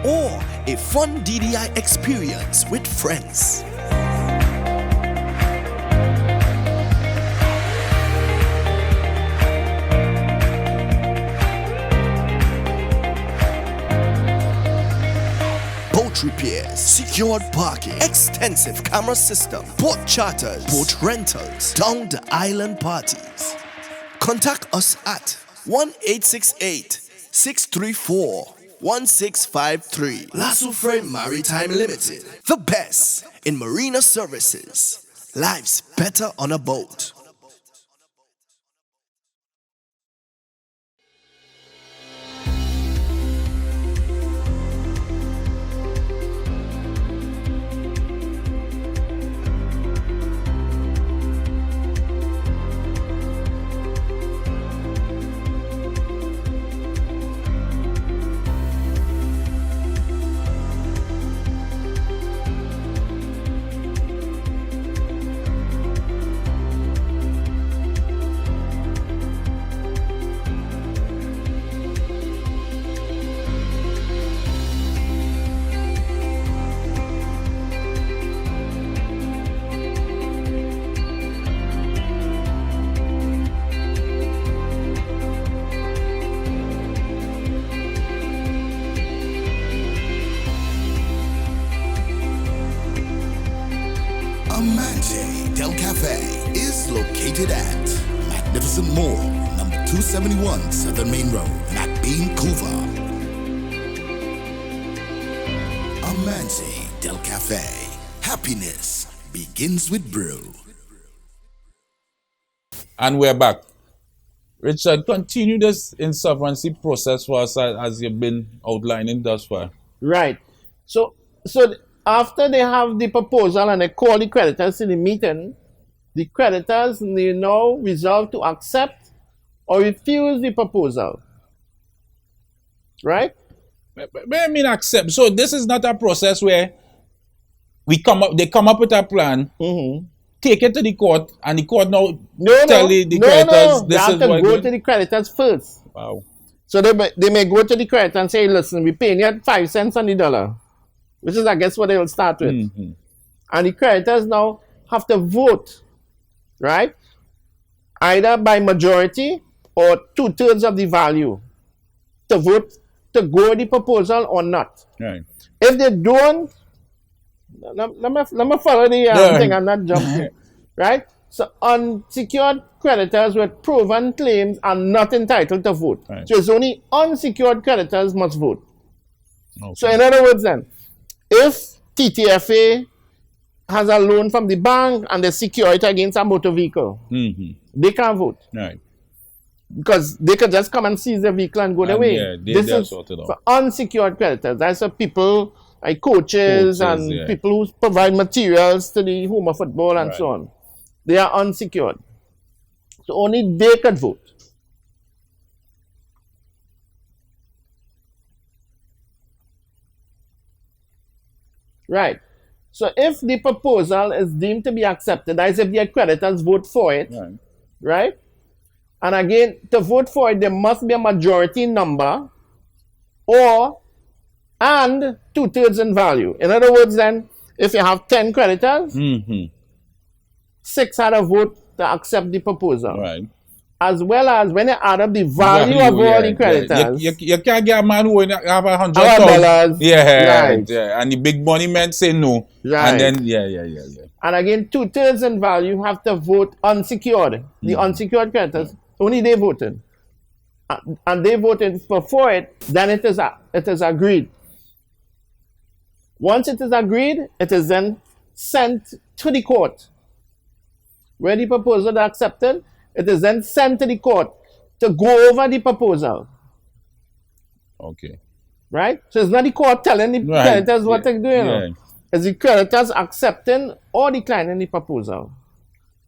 Or a fun DDI experience with friends. Boat repairs, secured parking, extensive camera system, boat charters, boat rentals, down the island parties. Contact us at 1-868-634-1653. Lasso Frame Maritime Limited, the best in marina services. Life's better on a boat. Amante Del Cafe is located at Magnificent Mall, number 271 Southern Main Road, Vancouver. Amante Del Cafe. Happiness begins with brew. And we're back. Richard, continue this insolvency process for us as you've been outlining thus far. Right. So after they have the proposal and they call the creditors to the meeting, the creditors they now resolve to accept or refuse the proposal. Right? But I mean accept. So this is not a process where they come up with a plan, take it to the court, and the court now tell the creditors they have to go to the creditors first. Wow. So they may go to the creditor and say, listen, we're paying you 5 cents on the dollar, which is, I guess, what they will start with. And the creditors now have to vote, right? Either by majority or 2/3 of the value to vote to go with the proposal or not. Right. If they don't, let me follow the thing and not jump here, right? So unsecured creditors with proven claims are not entitled to vote. Right. So it's only unsecured creditors must vote. Okay. So in other words then, if TTFA has a loan from the bank and they secure it against a motor vehicle, they can't vote. Right. Because they could just come and seize the vehicle and go their way. Yeah, this is sorted out. for unsecured creditors. That's for people like coaches and people who provide materials to the home of football and so on. They are unsecured. So only they could vote. Right. So if the proposal is deemed to be accepted, that is if the creditors vote for it, right? And again, to vote for it, there must be a majority number and 2/3 in value. In other words, then, if you have 10 creditors, Mm-hmm. 6 had a vote to accept the proposal. Right. As well as when you add up the value of all the creditors. You can't get a man who have $100,000. $100. Yeah, Right. yeah. And the big money men say no. Right. And then, yeah. And again, 2/3 in value have to vote unsecured. The unsecured creditors, only they voted. And they voted for it, then it is agreed. Once it is agreed, it is then sent to the court. Where the proposal is accepted, it is then sent to the court to go over the proposal. Okay. Right? So it's not the court telling the creditors what to do. You know? It's the creditors accepting or declining the proposal.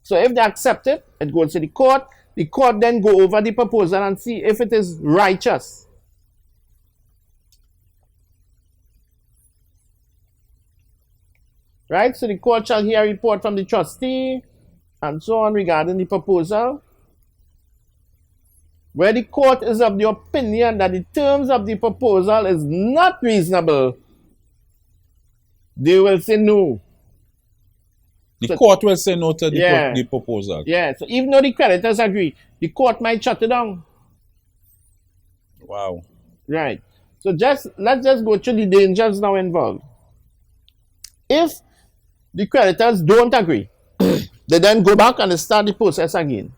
So if they accept it, it goes to the court. The court then go over the proposal and see if it is righteous. Right? So the court shall hear a report from the trustee and so on regarding the proposal. Where the court is of the opinion that the terms of the proposal is not reasonable, they will say no. The court will say no to the proposal. Yeah, so even though the creditors agree, the court might shut it down. Wow. Right. So let's just go through the dangers now involved. If the creditors don't agree, they then go back and they start the process again.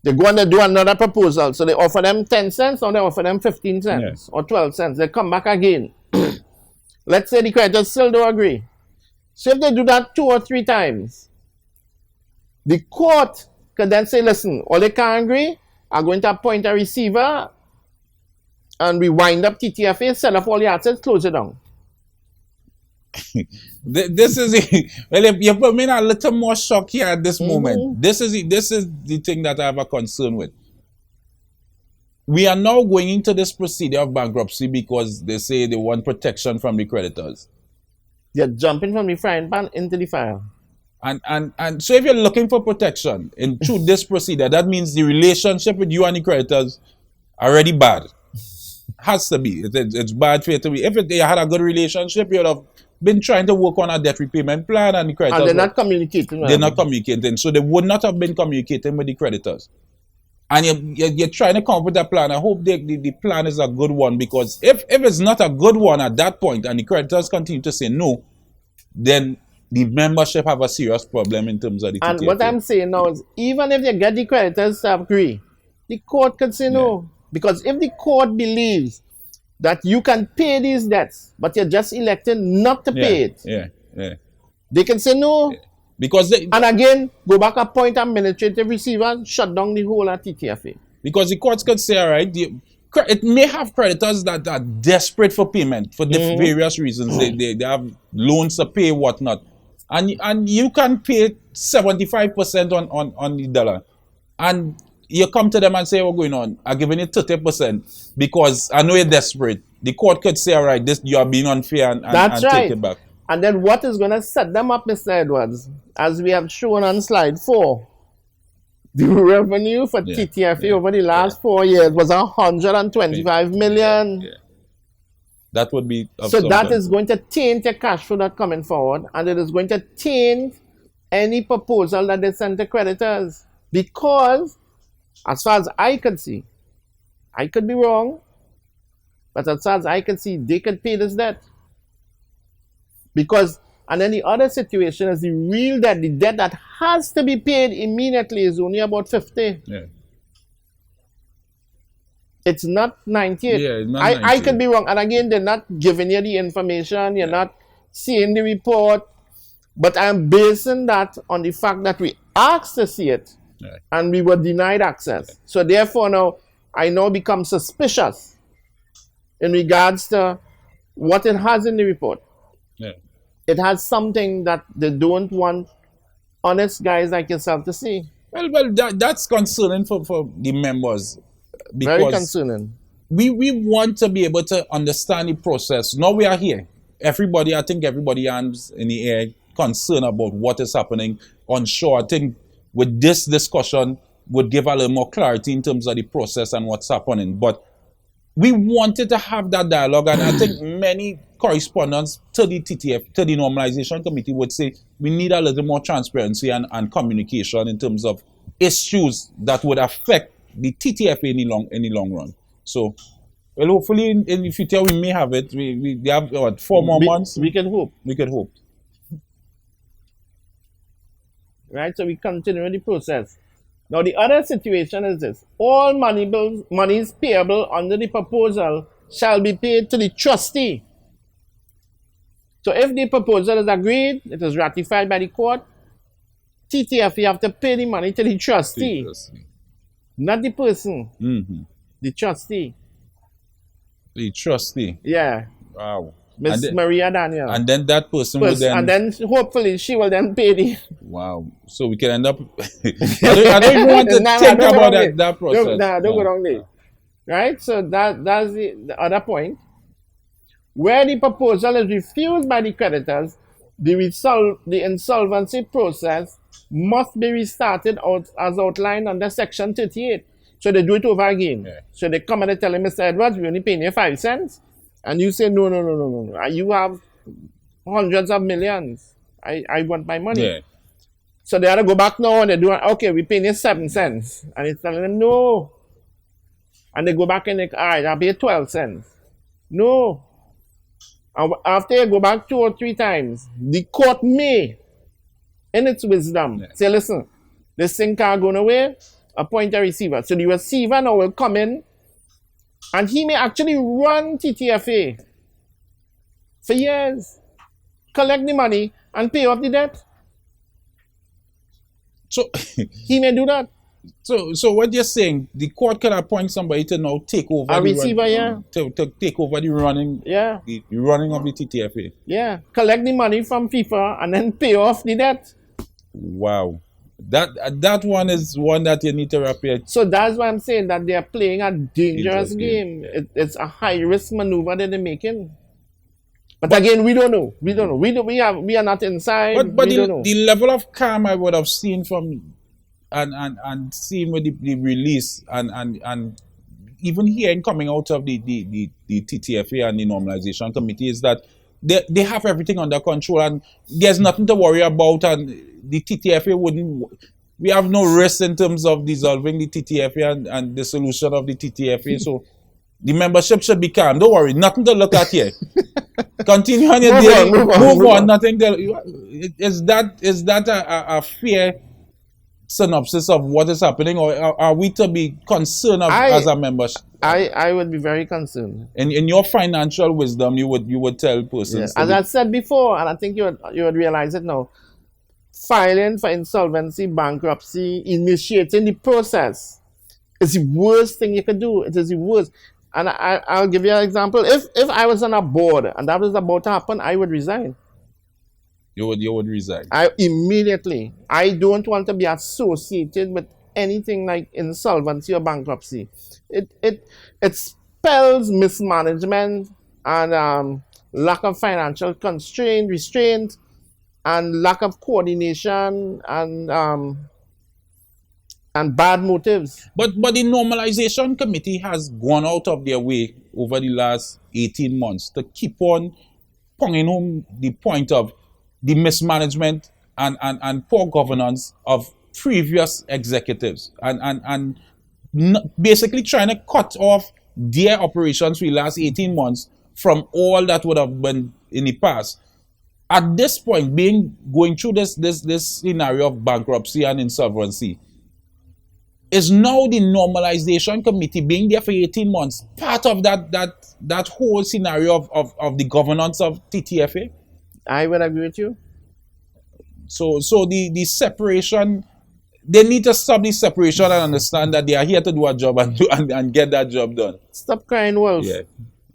They go and they do another proposal. So they offer them 10 cents or they offer them 15 cents or 12 cents. They come back again. Let's say the creditors still don't agree. So if they do that 2 or 3 times, the court can then say, listen, all they can't agree are going to appoint a receiver and we wind up TTFA, sell off all the assets, close it down. This is well, you put me in a little more shock here at this moment. This is the thing that I have a concern with. We are now going into this procedure of bankruptcy because they say they want protection from the creditors. You're jumping from the frying pan into the fire. And so if you're looking for protection through this procedure, that means the relationship with you and the creditors already bad. Has to be. It's bad for you to be. If they had a good relationship, you would have been trying to work on a debt repayment plan and the creditors. And they're not communicating. They're not communicating. So they would not have been communicating with the creditors. And you're trying to come up with a plan. I hope the plan is a good one, because if it's not a good one at that point and the creditors continue to say no, then the membership have a serious problem in terms of the TTFA. And what I'm saying now is, even if you get the creditors to agree, the court could say no. Because if the court believes that you can pay these debts, but you're just elected not to pay it, they can say no. Because and again, go back, appoint an administrative receiver, shut down the whole of TTFA. Because the courts could say, all right, it may have creditors that are desperate for payment for various reasons. They have loans to pay, whatnot. And you can pay 75% on the dollar. And you come to them and say, what's going on? I'm giving you 30% because I know you're desperate. The court could say, all right, you are being unfair and take it back. And then what is going to set them up, Mr. Edwards, as we have shown on slide 4, the revenue for TTFA over the last 4 years was 125 million. That would be... So that is going to taint your cash flow that's coming forward, and it is going to taint any proposal that they send to creditors. Because, as far as I could see, I could be wrong, but as far as I could see, they could pay this debt. Because, and then the other situation is the real debt, the debt that has to be paid immediately is only about 50. Yeah. It's not 98. Yeah, not 98. I could be wrong. And again, they're not giving you the information, you're not seeing the report. But I'm basing that on the fact that we asked to see it and we were denied access. So therefore now, I now become suspicious in regards to what it has in the report. Yeah. It has something that they don't want honest guys like yourself to see. Well, that's concerning for the members. Because very concerning. We want to be able to understand the process. Now we are here. I think everybody hands in the air concerned about what is happening. Unsure. I think with this discussion would give a little more clarity in terms of the process and what's happening. But we wanted to have that dialogue, and I think many correspondence to the TTF, to the normalization committee would say we need a little more transparency and communication in terms of issues that would affect the TTFA in the long run. So, well, hopefully in the future we may have it. We have what, 4 more months. We can hope. We can hope. Right, so we continue the process. Now the other situation is this: all monies payable under the proposal shall be paid to the trustee. So if the proposal is agreed, it is ratified by the court, TTFA have to pay the money to the trustee, not the person, the trustee. The trustee. Yeah. Wow. Miss Maria Daniel. And then that person will then... And then hopefully she will then pay the... Wow. So we can end up... I don't even want to think about that process. Don't go wrong there. Right? So that's the other point. Where the proposal is refused by the creditors, the insolvency process must be restarted as outlined under Section 38. So they do it over again. Yeah. So they come and they tell him, Mr. Edwards, we only paying you 5 cents. And you say, no. You have hundreds of millions. I want my money. Yeah. So they have to go back now and they do, okay, we paying you 7 cents. And he's telling them, no. And they go back and they, all right, I'll pay 12 cents. No. And after you go back 2 or 3 times, the court may, in its wisdom, say, listen, this thing can't go nowhere, appoint a receiver. So the receiver now will come in and he may actually run TTFA for years, collect the money and pay off the debt. So he may do that. So what you're saying, the court can appoint somebody to now take over a receiver, to take over the running, the running of the TTFA. Yeah, collect the money from FIFA and then pay off the debt. Wow. That one is one that you need to repair. So that's why I'm saying that they are playing a dangerous game. It's a high risk maneuver that they're making. But again, we don't know. We are not inside. But the level of calm I would have seen from and seeing with the release and even hearing coming out of the TTFA and the normalization committee is that they have everything under control and there's nothing to worry about, and the TTFA we have no risk in terms of dissolving the TTFA and the solution of the TTFA. So the membership should be calm. Don't worry, nothing to look at here. Continue on your day. Move on. Nothing to, is that a fair synopsis of what is happening, or are we to be concerned as a membership? I would be very concerned. In your financial wisdom, you would tell persons. As I said before, and I think you would realize it now, filing for insolvency, bankruptcy, initiating the process is the worst thing you can do. It is the worst. And I'll give you an example. If I was on a board and that was about to happen, I would resign. You would resign? Immediately. I don't want to be associated with anything like insolvency or bankruptcy. It spells mismanagement and lack of financial restraint, and lack of coordination and bad motives. But the normalization committee has gone out of their way over the last 18 months to keep on pounding home the point of the mismanagement and poor governance of previous executives and basically trying to cut off their operations for the last 18 months from all that would have been in the past. At this point, going through this scenario of bankruptcy and insolvency, is now the normalization committee being there for 18 months part of that whole scenario of the governance of TTFA? I would agree with you. So the separation, they need to stop the separation and understand that they are here to do a job and get that job done. Stop crying wolf. Yeah.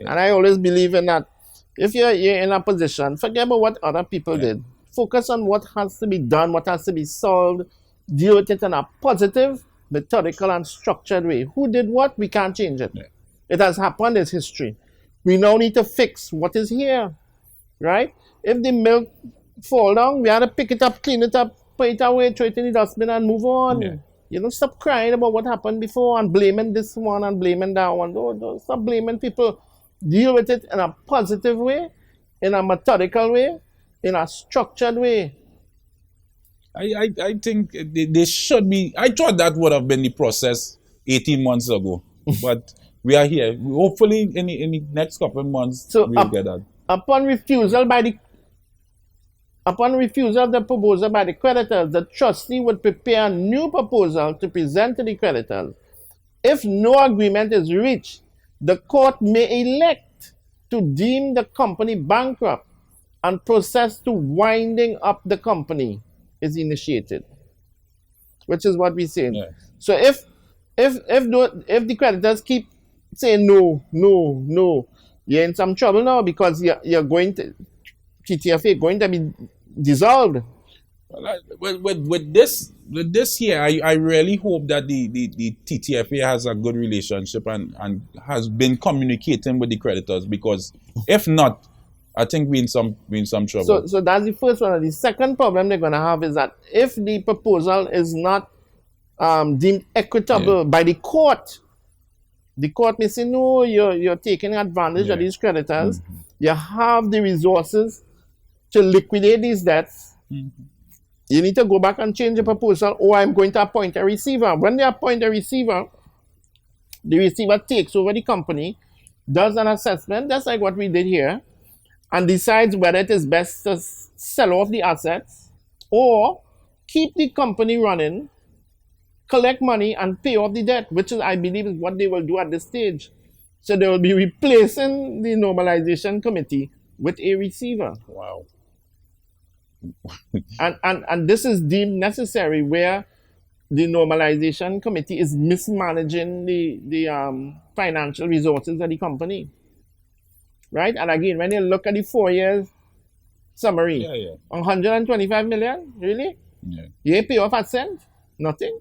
And I always believe in that. If you're in a position, forget about what other people did. Focus on what has to be done, what has to be solved. Deal with it in a positive, methodical, and structured way. Who did what? We can't change it. Yeah. It has happened. It's history. We now need to fix what is here. Right? If the milk fall down, we have to pick it up, clean it up, put it away, throw it in the dustbin, and move on. Yeah. You know, stop crying about what happened before and blaming this one and blaming that one. Don't stop blaming people. Deal with it in a positive way. in a methodical way, in a structured way. I think they should be. I thought that would have been the process 18 months ago, but we are here. Hopefully, in the next couple of months, So we'll get that. upon refusal of the proposal by the creditors, the trustee would prepare a new proposal to present to the creditors. If no agreement is reached, the court may elect to deem the company bankrupt and process to winding up the company is initiated, which is what we're saying. Yeah. So if the creditors keep saying no, you're in some trouble now because you're going to TTFA going to be dissolved. With this here, I really hope that the TTFA has a good relationship and has been communicating with the creditors, because if not, I think we're in some trouble. So that's the first one. The second problem they're going to have is that if the proposal is not deemed equitable by the court may say, no, you're taking advantage of these creditors. You have the resources to liquidate these debts. You need to go back and change the proposal, or I'm going to appoint a receiver. When they appoint a receiver, the receiver takes over the company, does an assessment, just like what we did here, and decides whether it is best to sell off the assets or keep the company running, collect money, and pay off the debt, which is, I believe, is what they will do at this stage. So they will be replacing the normalization committee with a receiver. Wow. And this is deemed necessary where the normalization committee is mismanaging the financial resources of the company. Right? And again, when you look at the 4 years summary, 125 million, really? Yeah. You ain't pay off a cent? Nothing?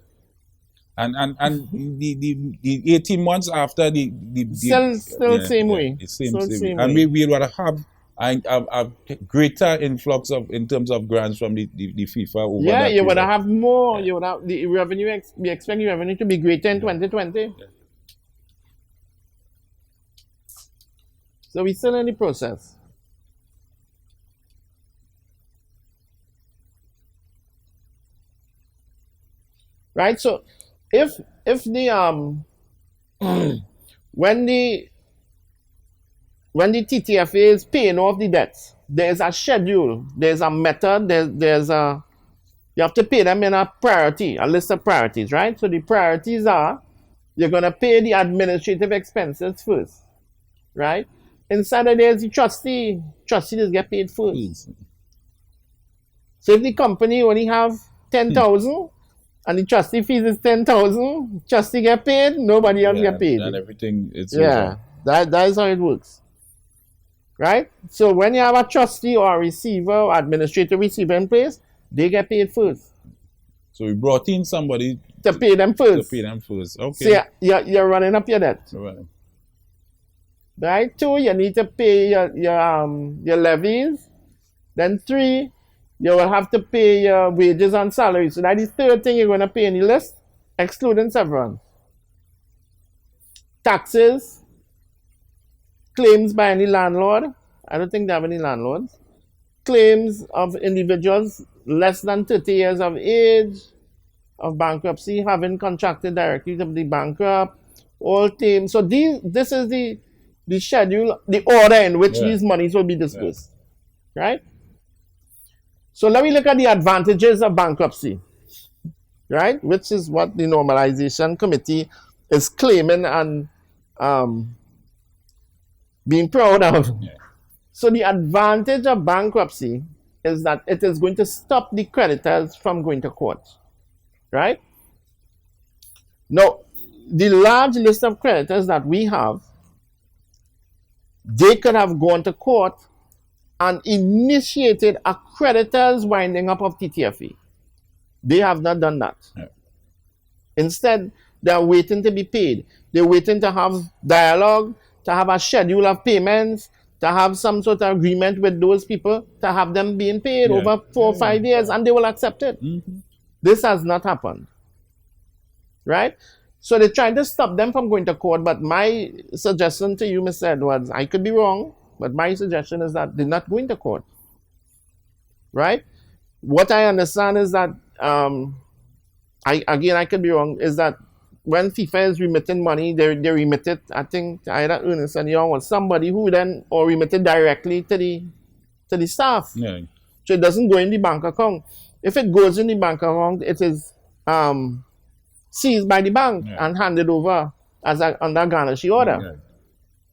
And the 18 months after the still same way. It's same way. And we would have a greater influx in terms of grants from the FIFA over that you would period. have more. You would have the revenue. We expect the revenue to be greater in 2020. Yeah. So we're still in the process. Right. So if the when the TTFA is paying off the debts, there's a schedule, there's a method, there's a, you have to pay them in a list of priorities, right? So the priorities are, you're going to pay the administrative expenses first, right? Inside of there's the trustee just get paid first. So if the company only have 10,000 and the trustee fees is 10,000, trustee get paid, nobody else get paid. And everything is that is how it works. Right? So when you have a trustee or a receiver or administrative receiver in place, they get paid first. So we brought in somebody to pay them first. Okay. So you're running up your debt. Right? 2, you need to pay your levies. Then 3, you will have to pay your wages and salaries. So that is the 3rd thing you're going to pay in the list, excluding severance. Taxes. Claims by any landlord. I don't think they have any landlords. Claims of individuals less than 30 years of age, of bankruptcy, having contracted directly to the bankrupt, all claims. So this is the schedule, the order in which these monies will be disbursed. Right? So let me look at the advantages of bankruptcy. Right? Which is what the normalization committee is claiming and being proud of. So the advantage of bankruptcy is that it is going to stop the creditors from going to court. Right? Now, the large list of creditors that we have, they could have gone to court and initiated a creditors winding up of TTFA. They have not done that. Instead, they are waiting to be paid. They're waiting to have dialogue, to have a schedule of payments, to have some sort of agreement with those people, to have them being paid over 4 or 5 years, and they will accept it. This has not happened. Right? So they're trying to stop them from going to court, but my suggestion to you, Mr. Edwards, I could be wrong, But my suggestion is that they're not going to court. Right? What I understand is that, I could be wrong, is that when FIFA is remitting money, they remit it, I think, either Ernest and Young or somebody who then, or remit it directly to the staff. Yeah. So it doesn't go in the bank account. If it goes in the bank account, it is seized by the bank and handed over as under garnishee order. Yeah.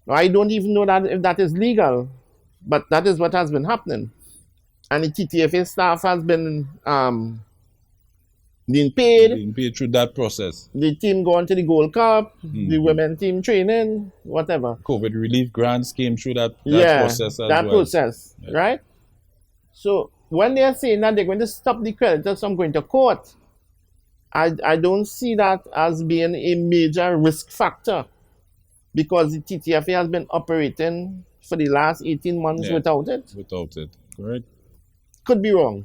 Now, I don't even know that if that is legal, but that is what has been happening. And the TTFA staff has been being paid. Being paid through that process. The team going to the Gold Cup, the women team training, whatever. COVID relief grants came through that process as that well. process, right? So when they are saying that they're going to stop the creditors from going to court, I don't see that as being a major risk factor, because the TTFA has been operating for the last 18 months without it. Without it, correct? Could be wrong.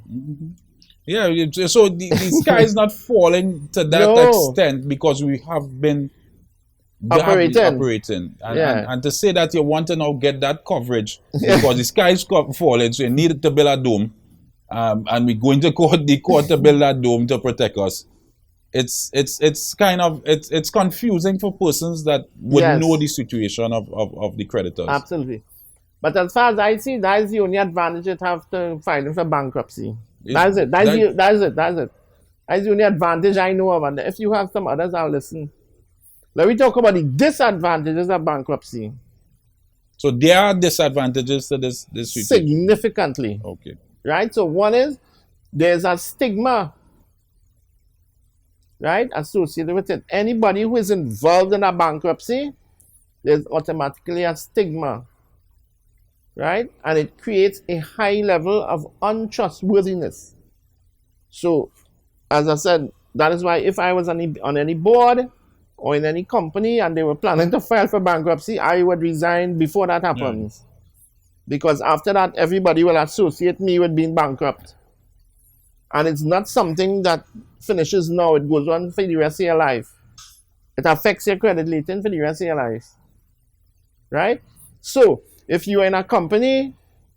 Yeah, so the sky is not falling to that extent because we have been operating. And to say that you want to now get that coverage because the sky is falling, so you need to build a dome, and we're going to the court to build that dome to protect us. It's kind of it's confusing for persons that would know the situation of the creditors. Absolutely. But as far as I see, that is the only advantage it have to filing for bankruptcy. That's it. That's it. That's the only advantage I know of. And if you have some others, I'll listen. Let me talk about the disadvantages of bankruptcy. So there are disadvantages to this situation. Significantly. Okay. Right? So one is there's a stigma, right, associated with it. Anybody who is involved in a bankruptcy, there's automatically a stigma. Right? And it creates a high level of untrustworthiness. So, as I said, that is why if I was on any board or in any company and they were planning to file for bankruptcy, I would resign before that happens. Because after that, everybody will associate me with being bankrupt. And it's not something that finishes now. It goes on for the rest of your life. It affects your credit rating for the rest of your life. Right? So, if you are in a company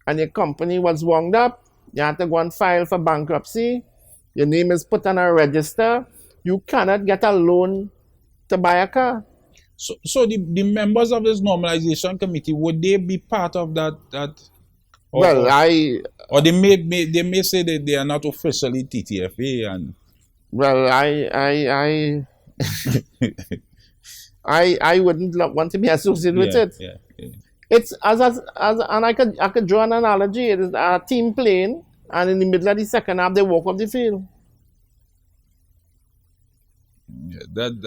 and your company was wound up, you have to go and file for bankruptcy, your name is put on a register, you cannot get a loan to buy a car. So the members of this normalization committee, would they be part of that? Or they may say that they are not officially TTFA and. Well, I wouldn't want to be associated with it. Yeah. It's and I could draw an analogy. It is a team playing, and in the middle of the second half, they walk off the field. Yeah,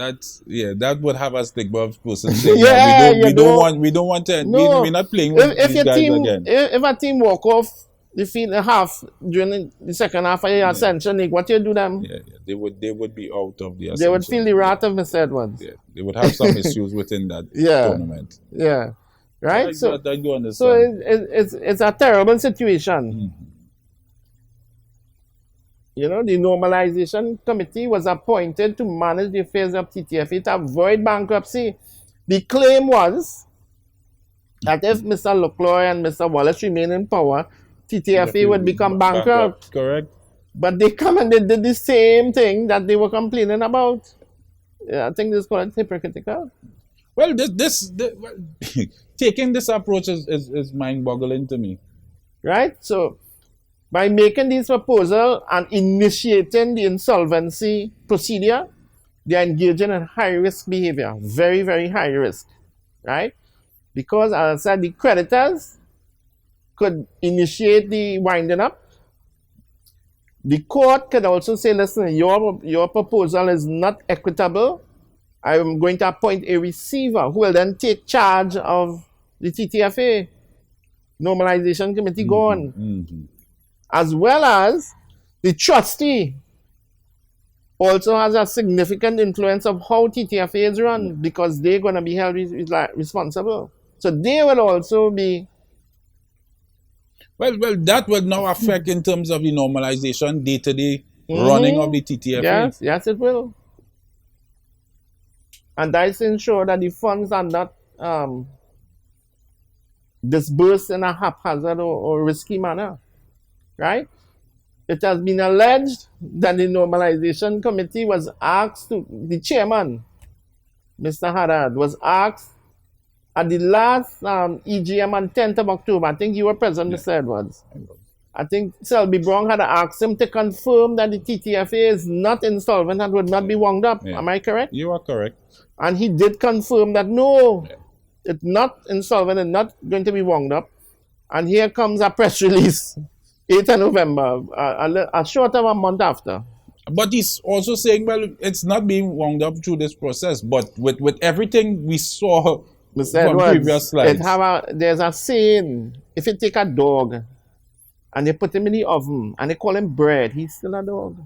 that would have a stigma of person saying we don't want to. No, we're not playing with these guys again. If a team walk off the field a half during the second half of the Ascension League, what you do them? Yeah, they would be out of the Ascension. They would feel the wrath of Mr. Edwards. Yeah, they would have some issues within that tournament. Yeah. Right? I do understand. So it's a terrible situation. Mm-hmm. You know, the normalization committee was appointed to manage the affairs of TTFA to avoid bankruptcy. The claim was that if Mr. Leclerc and Mr. Wallace remain in power, TTFA would become bankrupt. Correct. But they come and they did the same thing that they were complaining about. Yeah, I think this is called hypocritical. Well, taking this approach is mind-boggling to me. Right? So, by making this proposal and initiating the insolvency procedure, they are engaging in high-risk behavior. Very, very high risk. Right? Because, as I said, the creditors could initiate the winding up. The court could also say, listen, your proposal is not equitable. I am going to appoint a receiver who will then take charge of the TTFA normalization committee going. Mm-hmm. As well as the trustee also has a significant influence of how TTFA is run because they're going to be held responsible. So they will also be. Well, that will now affect in terms of the normalization day-to-day running of the TTFA. Yes, it will. And that is ensure that the funds are not disbursed in a haphazard or risky manner, right? It has been alleged that the normalization committee was asked to, the chairman, Mr. Haddad, was asked at the last EGM on 10th of October. I think you were present, Mr. Edwards. I think Selby Brown had asked him to confirm that the TTFA is not insolvent and would not be wound up. Yeah. Am I correct? You are correct. And he did confirm that no, it's not insolvent and not going to be wound up. And here comes a press release, 8th of November, a short of a month after. But he's also saying, well, it's not being wound up through this process. But with everything we saw Mr. from Edwards, previous slides. there's a saying, if you take a dog and you put him in the oven and they call him bread, he's still a dog.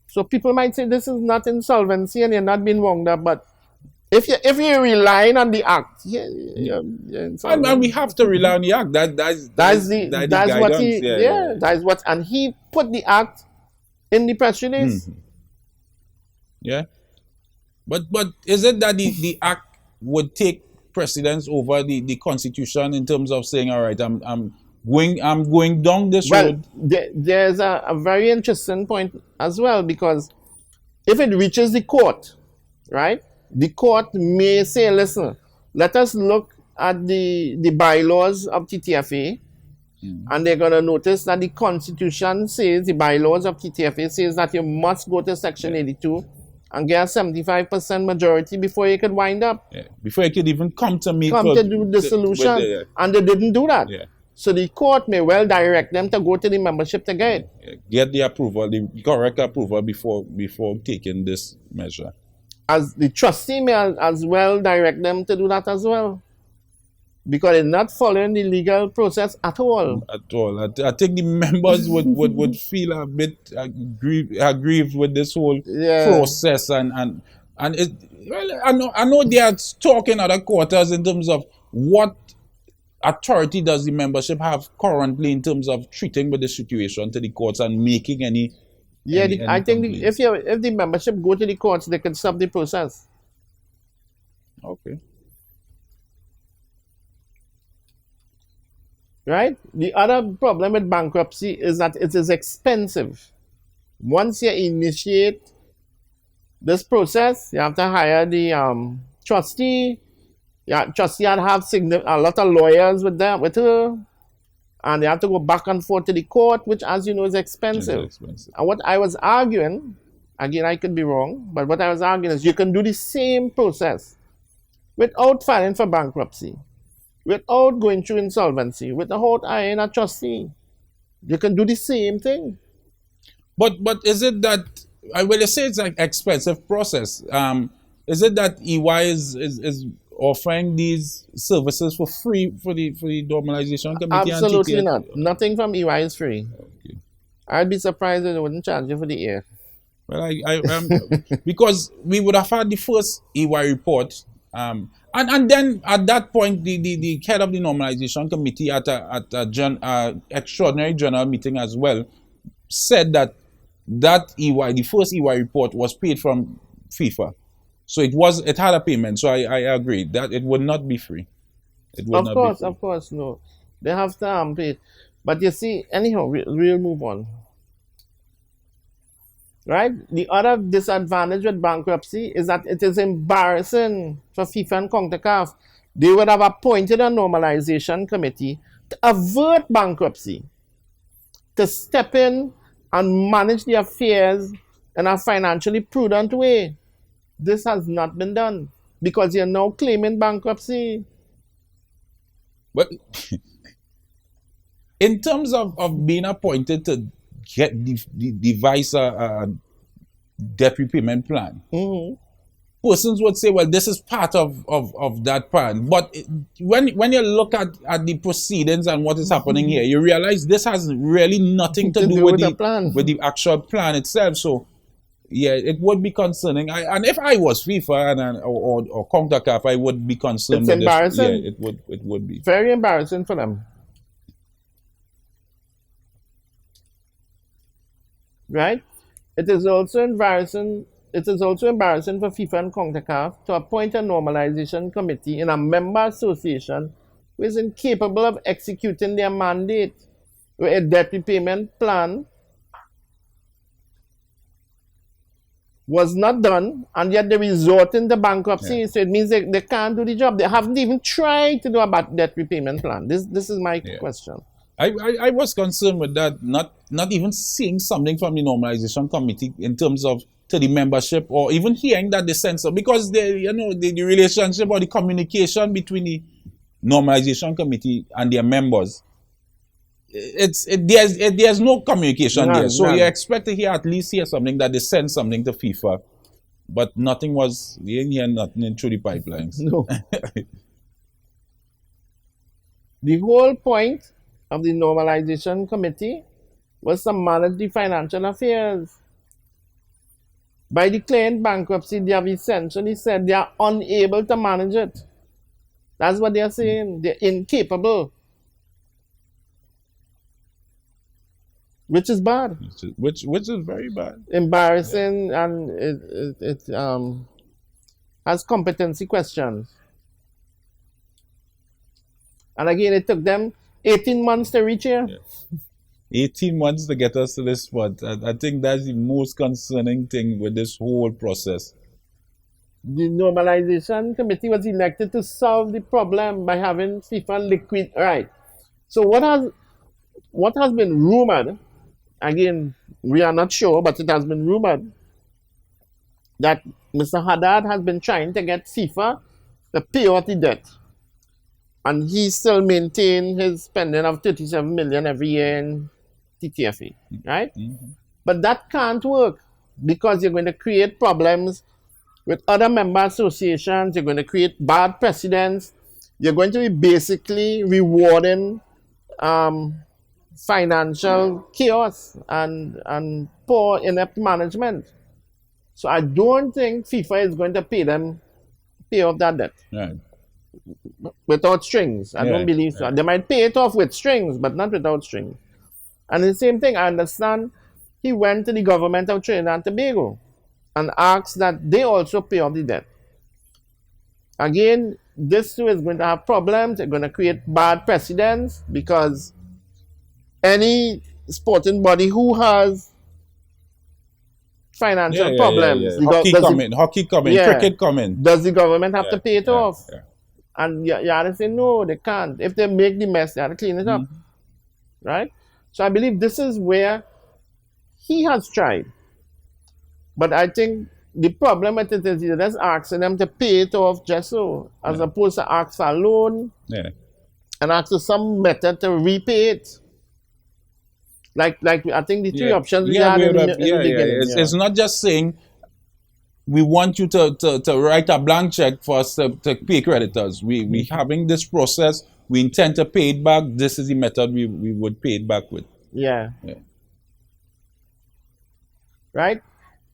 So people might say this is not insolvency and you're not being wound up, but if you're relying on the act, you're insolvent. And we have to rely on the act. That's what he that's what, and he put the act in the press release. Yeah. But is it that the act would take precedence over the constitution in terms of saying, all right, I'm going down this road? There's a very interesting point as well, because if it reaches the court, right, the court may say, listen, let us look at the bylaws of TTFA, and they're going to notice that the constitution says, the bylaws of TTFA says that you must go to section 82 and get a 75% majority before you could wind up. Yeah. Before you could even come to me. To do the solution. And they didn't do that. Yeah. So the court may well direct them to go to the membership to get it. Get the approval, the correct approval before taking this measure. As the trustee may as well direct them to do that as well. Because they're not following the legal process at all. At all. I think the members would feel a bit aggrieved with this whole process and it, well, I know they are talking other quarters in terms of what authority does the membership have currently in terms of treating with the situation to the courts and making any. I think if the membership go to the courts, they can stop the process. Okay. Right? The other problem with bankruptcy is that it is expensive. Once you initiate this process, you have to hire the trustee. Trustee had to have a lot of lawyers with her, and they have to go back and forth to the court, which, as you know, is expensive. And what I was arguing, again, I could be wrong, but what I was arguing is you can do the same process without filing for bankruptcy, without going through insolvency, without hiring a trustee. You can do the same thing. But is it that, well, you say it's an expensive process. Is it that EY is offering these services for free for the normalization committee? Absolutely not. Nothing from EY is free. Okay. I'd be surprised if they wouldn't charge you for the air. Well, because we would have had the first EY report, and then at that point, the head of the normalization committee at a extraordinary general meeting as well said that EY, the first EY report, was paid from FIFA. So it had a payment. So I agree that it would not be free. Of course, no. They have to pay it. But you see, anyhow, we'll move on. Right? The other disadvantage with bankruptcy is that it is embarrassing for FIFA and CONCACAF. They would have appointed a normalization committee to avert bankruptcy, to step in and manage the affairs in a financially prudent way. This has not been done because you're now claiming bankruptcy. But in terms of being appointed to devise a debt repayment plan, persons would say, well, this is part of that plan. But when you look at the proceedings and what is happening here, you realize this has really nothing to do with the actual plan itself. So yeah, it would be concerning. And if I was FIFA or CONCACAF, I would be concerned. It's embarrassing. Yeah, it would be very embarrassing for them. Right? It is also embarrassing. It is also embarrassing for FIFA and CONCACAF to appoint a normalization committee in a member association who is incapable of executing their mandate, where a debt repayment plan was not done, and yet they resort into bankruptcy. Yeah. So it means they can't do the job. They haven't even tried to do a debt repayment plan. This is my question. I was concerned with that, not even seeing something from the normalization committee in terms of to the membership, or even hearing that they censor, because the relationship or the communication between the normalization committee and their members, there's no communication there. So you expect to at least hear something, that they send something to FIFA, but nothing was. You didn't hear nothing through the pipelines. No. The whole point of the normalization committee was to manage the financial affairs. By declaring bankruptcy, they have essentially said they are unable to manage it. That's what they are saying. They're incapable. Which is bad. Which is very bad. Embarrassing, and it has competency questions. And again, it took them 18 months to reach here. Yeah. 18 months to get us to this spot. I think that's the most concerning thing with this whole process. The normalization committee was elected to solve the problem by having FIFA liquid. Right. So what has been rumored, again, we are not sure, but it has been rumored that Mr. Haddad has been trying to get FIFA to pay off the debt. And he still maintain his spending of 37 million every year in TTFA, right? Mm-hmm. But that can't work, because you're going to create problems with other member associations. You're going to create bad precedents. You're going to be basically rewarding financial chaos and poor, inept management. So I don't think FIFA is going to pay off that debt. Right. Without strings. I don't believe so. They might pay it off with strings, but not without strings. And the same thing, I understand he went to the government of Trinidad and Tobago and asked that they also pay off the debt. Again, this too is going to have problems. They're going to create bad precedents, because any sporting body who has financial problems, hockey coming, cricket coming, does the government have to pay it off? Yeah. And you have to say, no, they can't. If they make the mess, they have to clean it up. Right? So I believe this is where he has tried. But I think the problem with it is you're just asking them to pay it off just so, as opposed to ask for a loan and ask for some method to repay it. Like I think the three options we had in the beginning. It's not just saying, we want you to write a blank check for us to pay creditors. We having this process. We intend to pay it back. This is the method we would pay it back with. Yeah. Right?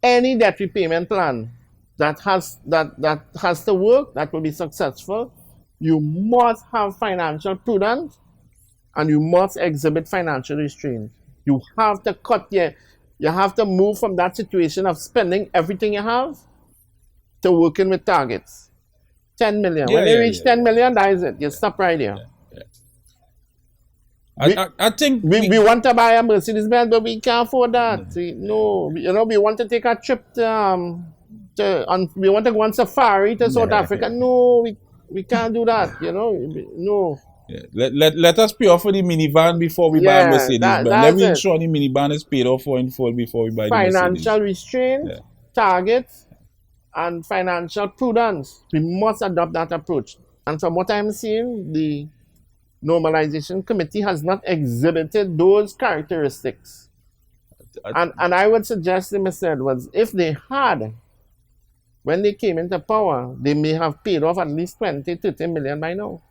Any debt repayment plan that has to work, that will be successful, you must have financial prudence, and you must exhibit financial restraint. You have to you have to move from that situation of spending everything you have to working with targets. 10 million. When you reach 10 million, that is it. You stop right here. I think we want to buy a Mercedes-Benz, but we can't afford that. We want to take a trip we want to go on safari to South Africa. No, we can't do that. No. Yeah. Let us pay off for the minivan before we buy a Mercedes. Let me ensure the minivan is paid off for in full before we buy the Mercedes. Financial restraint, targets, and financial prudence. We must adopt that approach. And from what I'm seeing, the normalization committee has not exhibited those characteristics. And I would suggest to Mr. Edwards, if they had, when they came into power, they may have paid off at least 20, 30 million by now.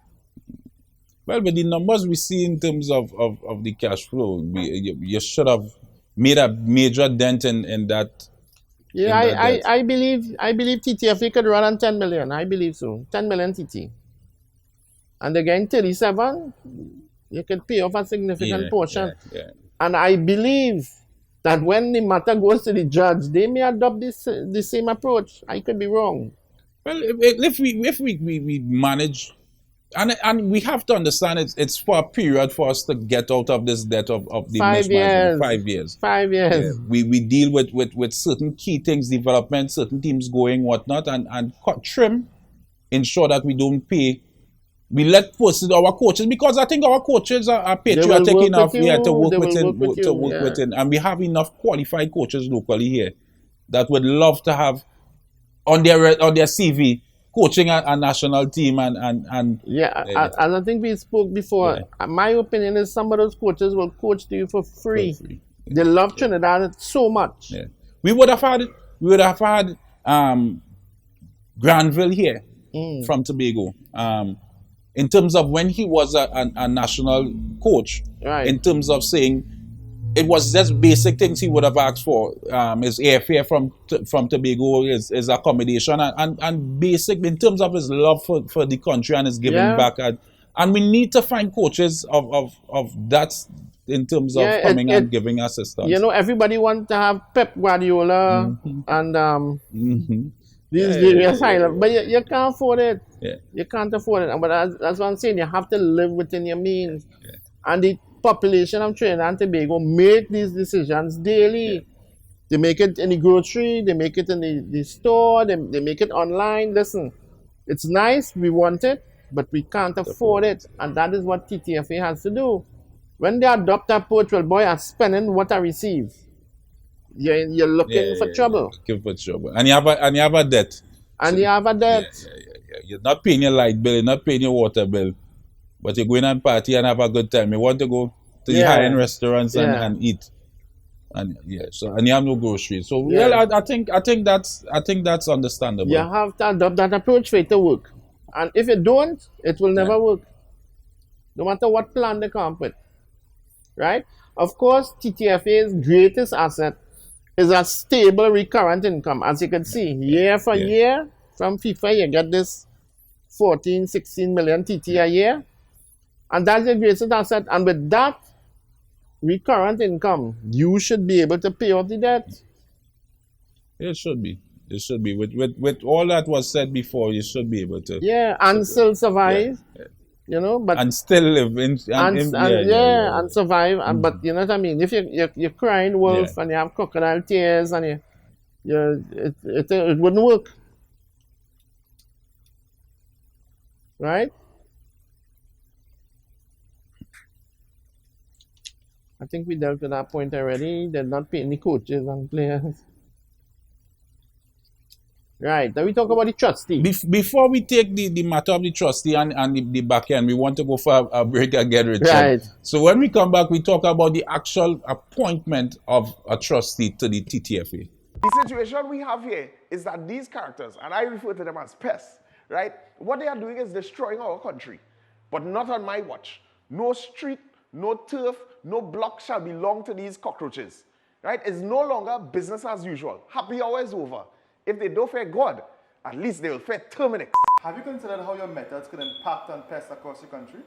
Well, but the numbers we see in terms of the cash flow, you should have made a major dent in that. Yeah, I believe TTFA could run on 10 million. I believe so. 10 million TT. And again, 37, you could pay off a significant portion. And I believe that when the matter goes to the judge, they may adopt the same approach. I could be wrong. Well, if we manage And we have to understand it's for a period for us to get out of this debt of the 5 mismanagement. years. 5 years. 5 years. We deal with certain key things, development, certain teams going, whatnot, and cut trim, ensure that we don't pay. We let our coaches, because I think our coaches are patriotic enough to work within, and we have enough qualified coaches locally here that would love to have on their CV coaching a national team and as I think we spoke before. My opinion is some of those coaches will coach to you for free. They love Trinidad so much. Yeah. We would have had Granville here from Tobago. In terms of when he was a national coach, in terms of saying it was just basic things he would have asked for, his airfare from Tobago, his accommodation, and basic in terms of his love for the country and his giving back. And we need to find coaches of that in terms of coming and giving assistance. You know, everybody wants to have Pep Guardiola and these various highlights, but you can't afford it. You can't afford it. But that's what I'm saying. You have to live within your means. And the population of Trinidad and Tobago make these decisions daily. They make it in the grocery, they make it in the store, they make it online. Listen, it's nice, we want it, but we can't afford it. And that is what TTFA has to do. When they adopt that approach, well, boy, I'm spending what I receive. You're looking for trouble. Looking for trouble. And you have a debt. And you have a debt. You're not paying your light bill, you're not paying your water bill, but you're going and party and have a good time. You want to go to the high-end restaurants and eat. And and you have no groceries. So I think that's understandable. You have to adopt that approach for it to work. And if you don't, it will never work. No matter what plan they come up with. Right? Of course, TTFA's greatest asset is a stable recurrent income. As you can see, year for year, from FIFA, you get this 14, 16 million TT a year. And that's your greatest asset. And with that recurrent income, you should be able to pay off the debt. It should be. It should be. With all that was said before, you should be able to. Yeah, and still survive. You know, but and still live and survive. And, but you know what I mean? If you're crying wolf and you have crocodile tears and it wouldn't work. Right? I think we dealt with that point already. They're not paying the coaches and players. Right. Then we talk about the trustee. Before we take the matter of the trustee and the back end, we want to go for a break again, Richard. Right. So when we come back, we talk about the actual appointment of a trustee to the TTFA. The situation we have here is that these characters, and I refer to them as pests, right? What they are doing is destroying our country, but not on my watch. No street, no turf, no block shall belong to these cockroaches, right? It's no longer business as usual. Happy hour is over. If they don't fear God, at least they will fear Terminix. Have you considered how your methods could impact on pests across the country?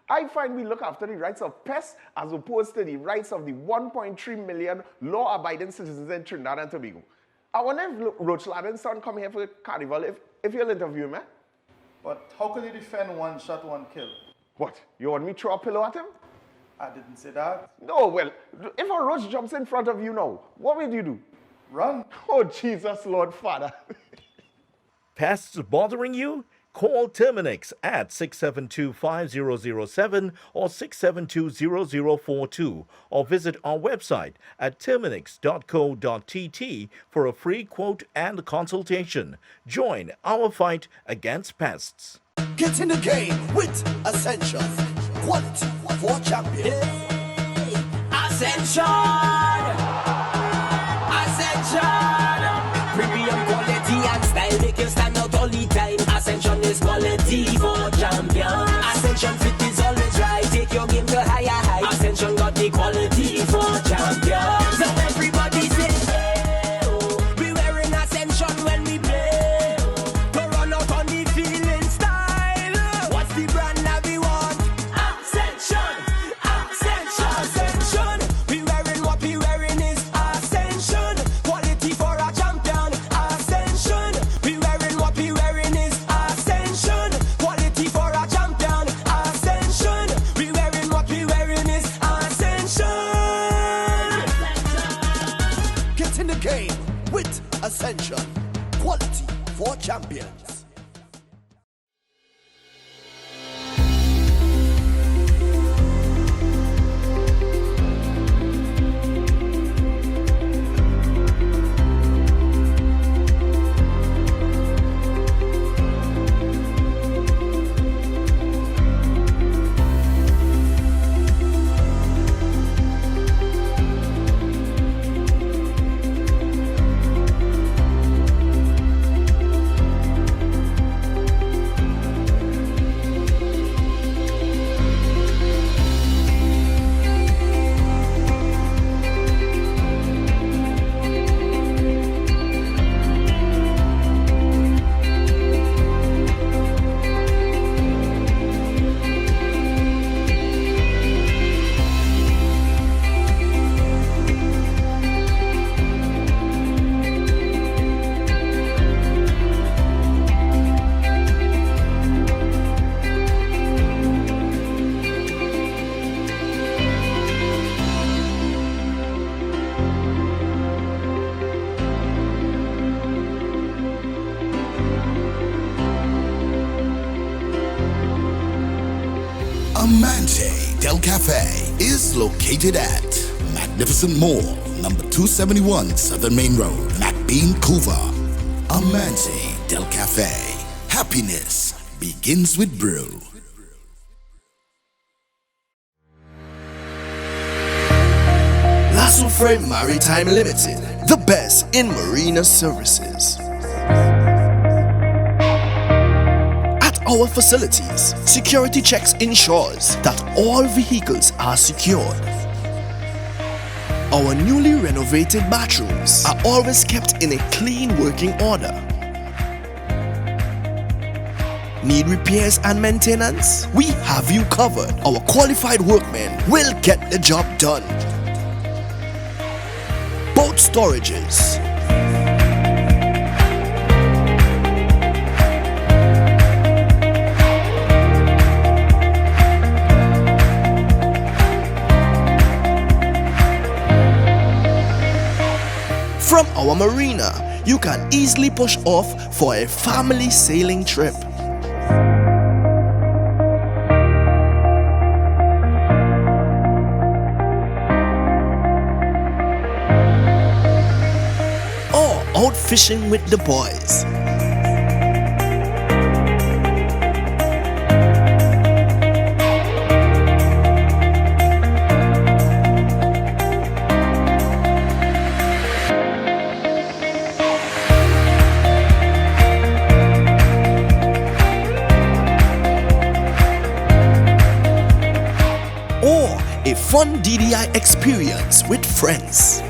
I find we look after the rights of pests as opposed to the rights of the 1.3 million law-abiding citizens in Trinidad and Tobago. I wonder if Roach Ladden's son come here for carnival, if you'll interview him, eh? But how could you defend one shot, one kill? What, you want me to throw a pillow at him? I didn't say that. No, well, if a roach jumps in front of you now, what will you do? Run. Oh, Jesus, Lord Father. Pests bothering you? Call Terminix at 672-5007 or 672-0042 or visit our website at terminix.co.tt for a free quote and consultation. Join our fight against pests. Get in the game with Ascension. Quality for champions. Ascension! Premium quality and style make you stand out all the time. Ascension is quality for champions. Ascension fit is always right. Take your game to higher heights. Ascension got the quality for champions. So everybody say, hey, oh, we wearing Ascension when we play. To run out on the field in style. What's the brand that we want? Ascension, Ascension, Ascension. We wearing Ascension. Quality for champions. Amante Del Cafe is located at Magnificent Mall, number 271 Southern Main Road, McBean, Couva. Amante Del Cafe. Happiness begins with brew. Lasso Frame Maritime Limited, the best in marina services. Our facilities, security checks ensures that all vehicles are secured. Our newly renovated bathrooms are always kept in a clean working order. Need repairs and maintenance? We have you covered. Our qualified workmen will get the job done. Boat storages, from our marina, you can easily push off for a family sailing trip. Or out fishing with the boys. A fun DDI experience with friends.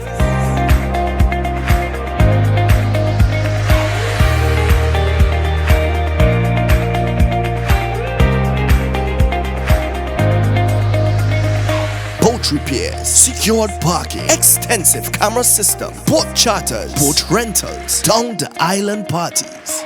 Boat repairs, secured parking, extensive camera system, boat charters, boat rentals, down the island parties.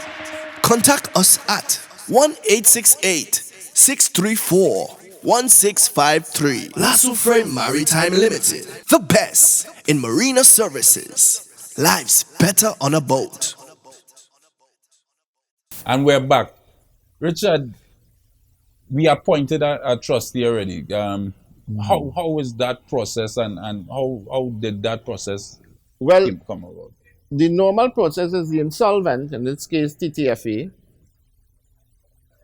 Contact us at 1-868-634-1653. Lasso Frame Maritime Limited, the best in marina services. Life's better on a boat. And we're back. Richard, we appointed a trustee already. How is that process and how did that process come about? The normal process is the insolvent, in this case TTFA.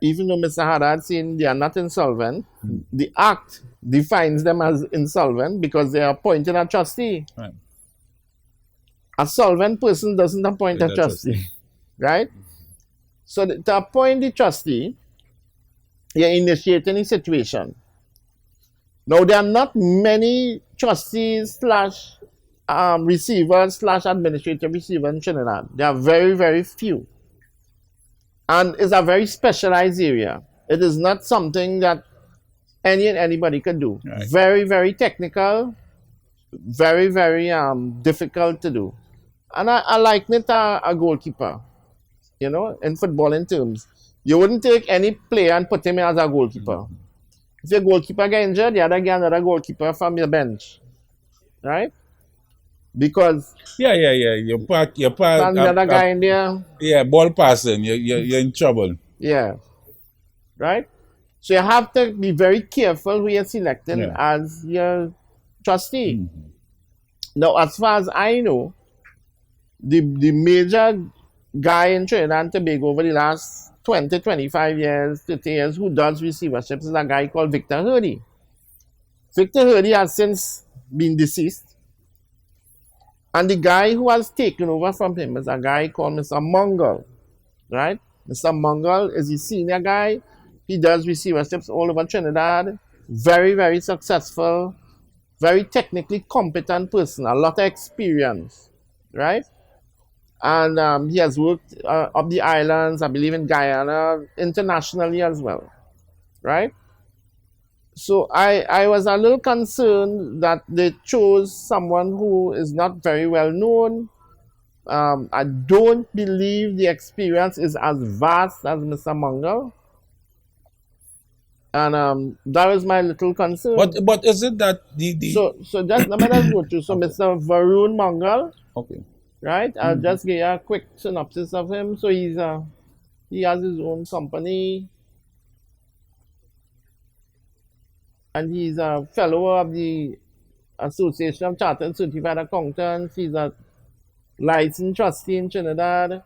Even though Mr. Haddad saying they are not insolvent, the Act defines them as insolvent because they are appointed a trustee. Right. A solvent person doesn't appoint a trustee, right? So to appoint the trustee, you're initiating a situation. Now, there are not many trustees slash receivers slash administrative receivers in Trinidad. There are very, very few. And it's a very specialized area. It is not something that anybody can do. Right. Very, very technical, very, very difficult to do. And I liken it to a goalkeeper, you know, in footballing terms. You wouldn't take any player and put him as a goalkeeper. If your goalkeeper get injured, the other get another goalkeeper from your bench, right? Because Yeah. You park. and the other guy in there, yeah, ball passing. You're in trouble. yeah, right? So you have to be very careful who you're selecting Yeah. as your trustee. Now, as far as I know, the major guy in Trinidad and Tobago over the last 20, 25 years, 30 years, who does receiverships is a guy called Victor Hurdy. Victor Hurdy has since been deceased. And the guy who has taken over from him is a guy called Mr. Mungle, right? Mr. Mungle is the senior guy. He does receiverships all over Trinidad. Very, very successful. Very technically competent person. A lot of experience, right? And he has worked up the islands, I believe in Guyana, internationally as well, right? So I was a little concerned that they chose someone who is not very well known. I don't believe the experience is as vast as Mr. Mungle. And that was my little concern. But is it that the So just let me just go through. So Mr. Varun Mungle, okay. right? I'll just give you a quick synopsis of him. So he has his own company, and he's a fellow of the Association of Chartered Certified Accountants. He's a licensed trustee in Trinidad,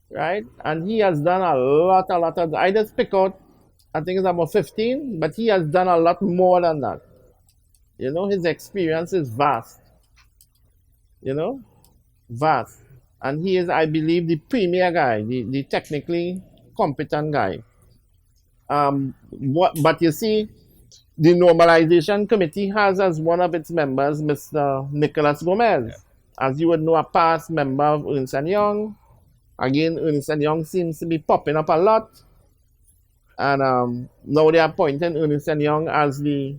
right? And he has done a lot of. I just pick out, I think it's about 15, but he has done a lot more than that. You know, his experience is vast. You know, vast. And he is, I believe, the premier guy, the technically competent guy. But you see, the Normalization Committee has as one of its members Mr. Nicholas Gomez. As you would know, a past member of Ernst & Young. Again, Ernst & Young seems to be popping up a lot. And now they are appointing Ernst & Young as the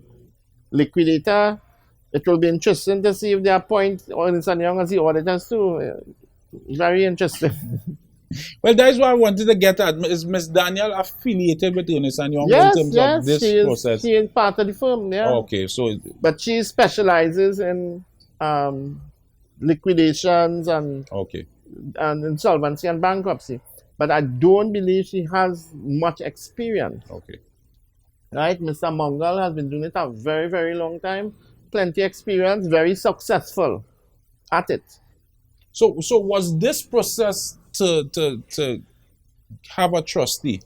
liquidator. It will be interesting to see if they appoint Ernst & Young as the auditors too. Very interesting. Well, that is what I wanted to get at. Is Miss Daniel affiliated with Ernst & Young Yes, in terms yes, of this process? she is part of the firm, yeah. Okay, so But she specializes in liquidations and okay. insolvency and bankruptcy. But I don't believe she has much experience. Okay. Right? Mr. Mungle has been doing it a very, very long time. Plenty experience, very successful at it. So was this process to have a trustee?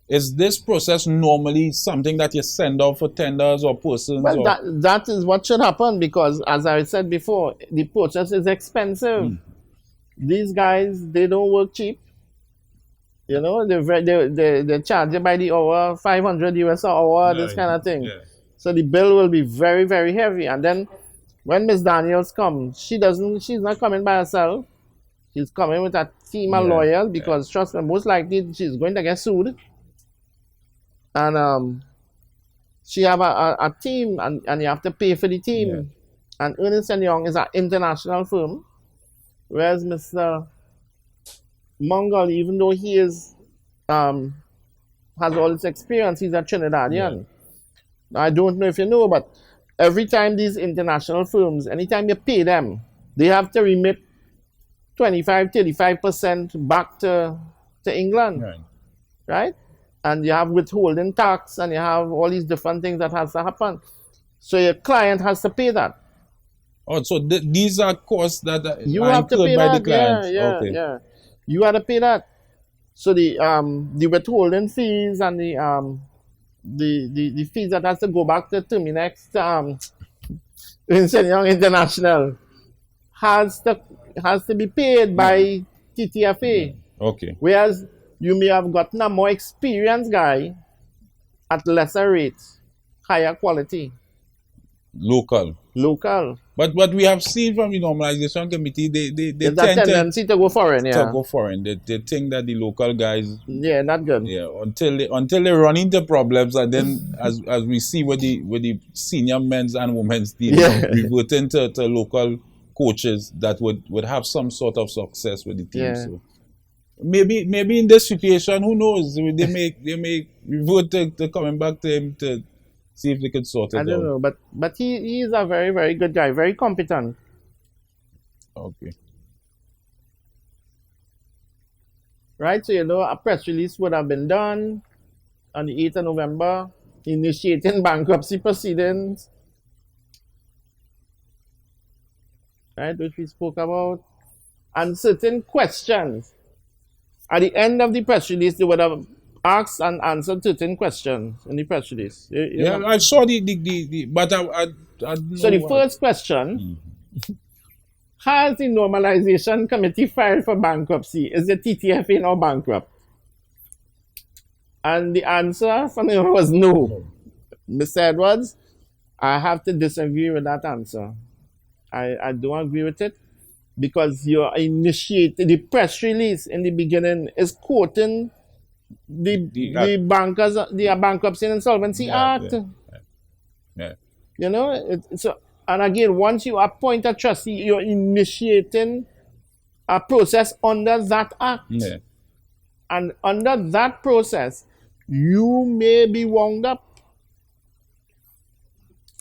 Is this process normally something that you send out for tenders or persons? Well, or? that is what should happen because, as I said before, the process is expensive. These guys, they don't work cheap. You know, they charge you by the hour, 500 US an hour, this kind of thing. Yeah. So the bill will be very, very heavy. And then when Miss Daniels comes, she's not coming by herself. She's coming with a team of lawyers because trust me, most likely she's going to get sued. And she have a team and you have to pay for the team. Yeah. And Ernst & Young is an international firm. Whereas Mr. Mungle, even though he is has all this experience, he's a Trinidadian. Yeah. I don't know if you know, but every time these international firms, anytime you pay them, they have to remit 25-35% back to England. Right? And you have withholding tax and you have all these different things that has to happen. So your client has to pay that. Oh, so these are costs that you are have to pay by that. the client. Yeah. You have to pay that. So the withholding fees and the fees that has to go back to Terminex, Ernst & Young International has to be paid by TTFA. Okay. Whereas you may have gotten a more experienced guy at lesser rates, higher quality. Local. But what we have seen from the Normalization Committee, they There's a tendency to go foreign, to go foreign. They think that the local guys, not good. Yeah, until they run into problems, and then as we see with the senior men's and women's team, reverting to local coaches that would have some sort of success with the team. Yeah. So maybe in this situation, who knows? They may revert to coming back to him to see if they could sort it out. I don't know, but he is a very, very good guy, very competent. Okay. Right? So, a press release would have been done on the 8th of November, initiating bankruptcy proceedings, right, which we spoke about, and certain questions. At the end of the press release, they would have asked and answered certain questions in the press release. Yeah, I saw the but I don't So know the first question, has the normalization committee filed for bankruptcy? Is the TTFA now bankrupt? And the answer from him was no. Mr. Edwards, I have to disagree with that answer. I don't agree with it because you're initiating the press release in the beginning is quoting the Bankruptcy and Insolvency Act. Yeah. So, and again, once you appoint a trustee, you're initiating a process under that act. Yeah. And under that process, you may be wound up.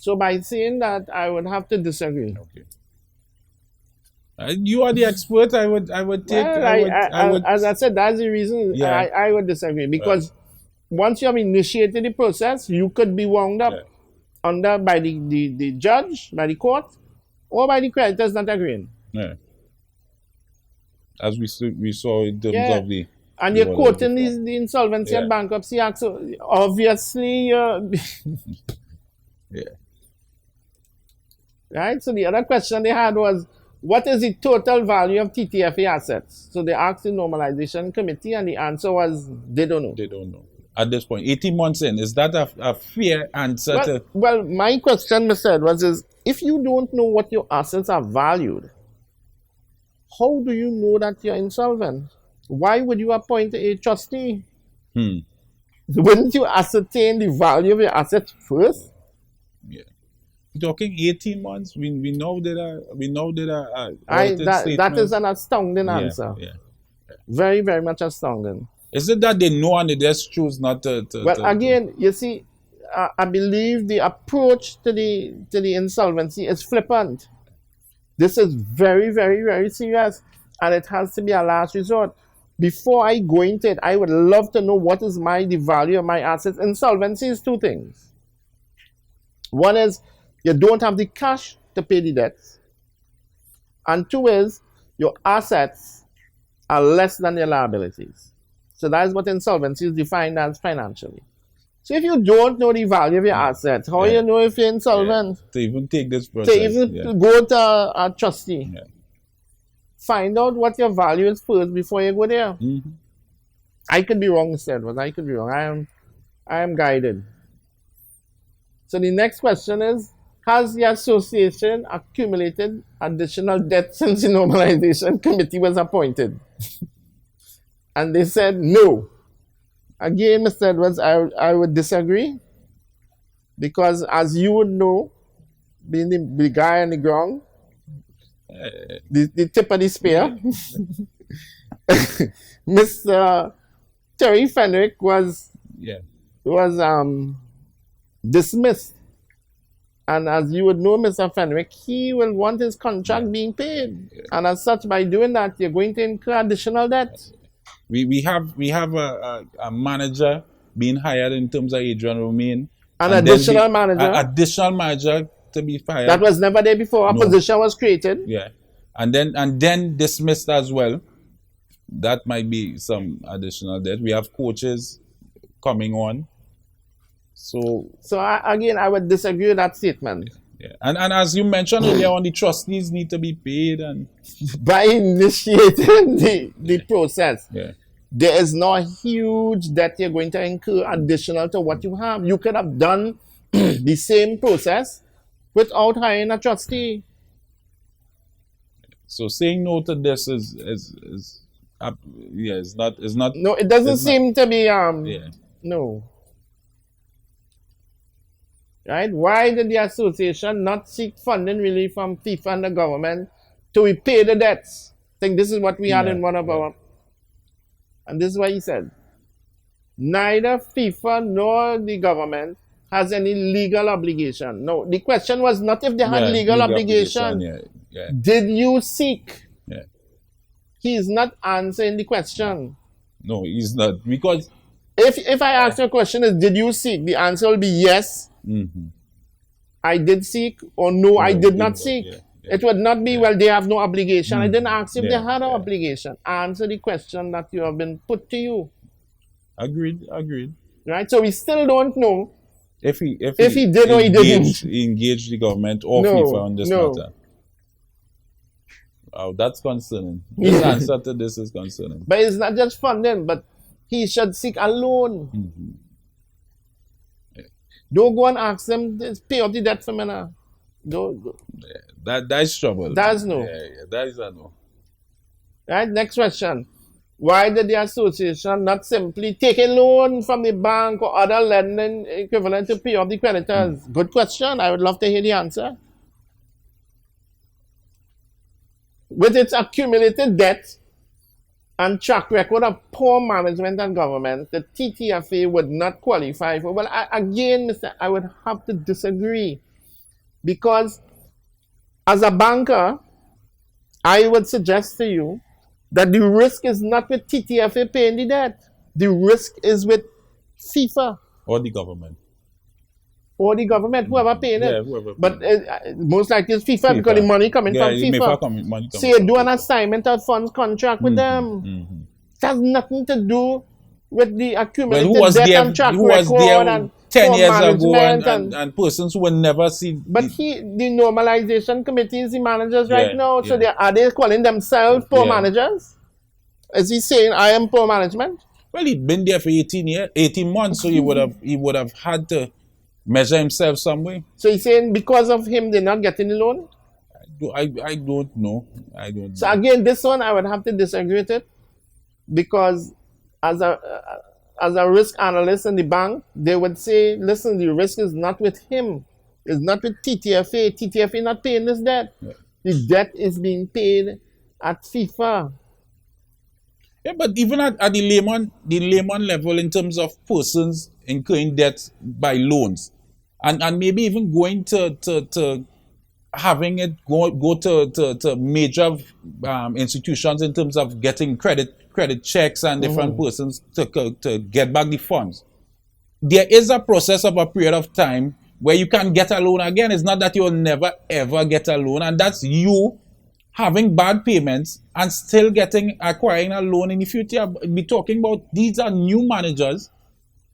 So by saying that, I would have to disagree. Okay. You are the expert. I would take. Well, as I said, that's the reason I would disagree because once you have initiated the process, you could be wound up under by the judge, by the court, or by the creditors not agreeing. Yeah. As we saw in terms of the. And you're quoting the Insolvency and Bankruptcy Act, so obviously you're. Yeah. Right? So the other question they had was, what is the total value of TTFA assets? So they asked the Normalization Committee, and the answer was, they don't know. They don't know. At this point, 18 months in, is that a fair answer? Well, my question, Mr. Edwards, is if you don't know what your assets are valued, how do you know that you're insolvent? Why would you appoint a trustee? Wouldn't you ascertain the value of your assets first? Yeah. Talking 18 months, we know that that is an astounding answer. Yeah. Very, very much astounding. Is it that they know and they just choose not to? Again, you see, I believe the approach to the insolvency is flippant. This is very, very, very serious, and it has to be a last resort. Before I go into it, I would love to know what is the value of my assets. Insolvency is two things. One is you don't have the cash to pay the debts, and two is your assets are less than your liabilities. So that is what insolvency is defined as financially. So if you don't know the value of your assets, how you know if you're insolvent? To even take this process. To even go to a trustee. Yeah. Find out what your value is first before you go there. Mm-hmm. I could be wrong, Mr. Edwards. I could be wrong. I am guided. So the next question is, has the association accumulated additional debt since the normalization committee was appointed? And they said no. Again, Mr. Edwards, I would disagree. Because as you would know, being the guy on the ground, the tip of the spear, Mr. Terry Fenwick was dismissed. And as you would know, Mr. Fenwick, he will want his contract being paid. And as such, by doing that, you're going to incur additional debt. We have a manager being hired in terms of Adrian Romain. An additional manager. An additional manager to be fired. That was never there before. A position was created. Yeah. And then dismissed as well. That might be some additional debt. We have coaches coming on. So I would disagree with that statement. Yeah. And as you mentioned earlier on, the trustees need to be paid and by initiating the process. Yeah. There is no huge debt you're going to incur additional to what you have. You could have done the same process without hiring a trustee. So saying no to this is not. No, it doesn't seem to be no. Right? Why did the association not seek funding relief from FIFA and the government to repay the debts? I think this is what we had in one of our. And this is what he said. Neither FIFA nor the government has any legal obligation. No, the question was not if they had legal obligation. Yeah. Did you seek? Yeah. He is not answering the question. No, he's not. Because If I ask you a question is, did you seek? The answer will be yes, I did seek, or no, I did not seek. Yeah. It would not be, well, they have no obligation. I didn't ask if they had an Yeah. obligation. Answer the question that you have been put to you. Agreed. Right? So we still don't know If he did or he didn't. engage the government or No, FIFA on this no. matter. Oh, that's concerning. This answer to this is concerning. But it's not just funding, but he should seek a loan. Don't go and ask them to pay off the debt for me now. Don't. That is trouble. That's no. Yeah, that is a no. Right? Next question. Why did the association not simply take a loan from the bank or other lending equivalent to pay off the creditors? Good question. I would love to hear the answer. With its accumulated debt and track record of poor management and government, the TTFA would not qualify for. Well, again, I would have to disagree, because as a banker, I would suggest to you that the risk is not with TTFA paying the debt. The risk is with FIFA Or the government. or the government, whoever paying Yeah, it. whoever But most likely it's FIFA, because the money coming from FIFA. Money coming So you from do an assignment of funds contract with them. It has nothing to do with the accumulated who was debt there, and track who was record there and 10 poor years ago management and persons who will never see. But the normalization committee is the managers right Yeah, now. So yeah. are they calling themselves poor Yeah. managers? Is he saying I am poor management? Well, he'd been there for 18 months, so he would have had to measure himself some way. So he's saying because of him they're not getting the loan? I don't know. So again, this one I would have to disagree with it, because as a risk analyst in the bank, they would say, listen, the risk is not with him. It's not with TTFA. TTFA not paying this debt. Yeah. The debt is being paid at FIFA. Yeah, but even at the layman level, in terms of persons incurring debt by loans, and maybe even going to having it go to major institutions in terms of getting credit checks and different persons to get back the funds. There is a process of a period of time where you can get a loan again. It's not that you'll never ever get a loan, and that's you having bad payments and still acquiring a loan in the future. We're talking about these are new managers,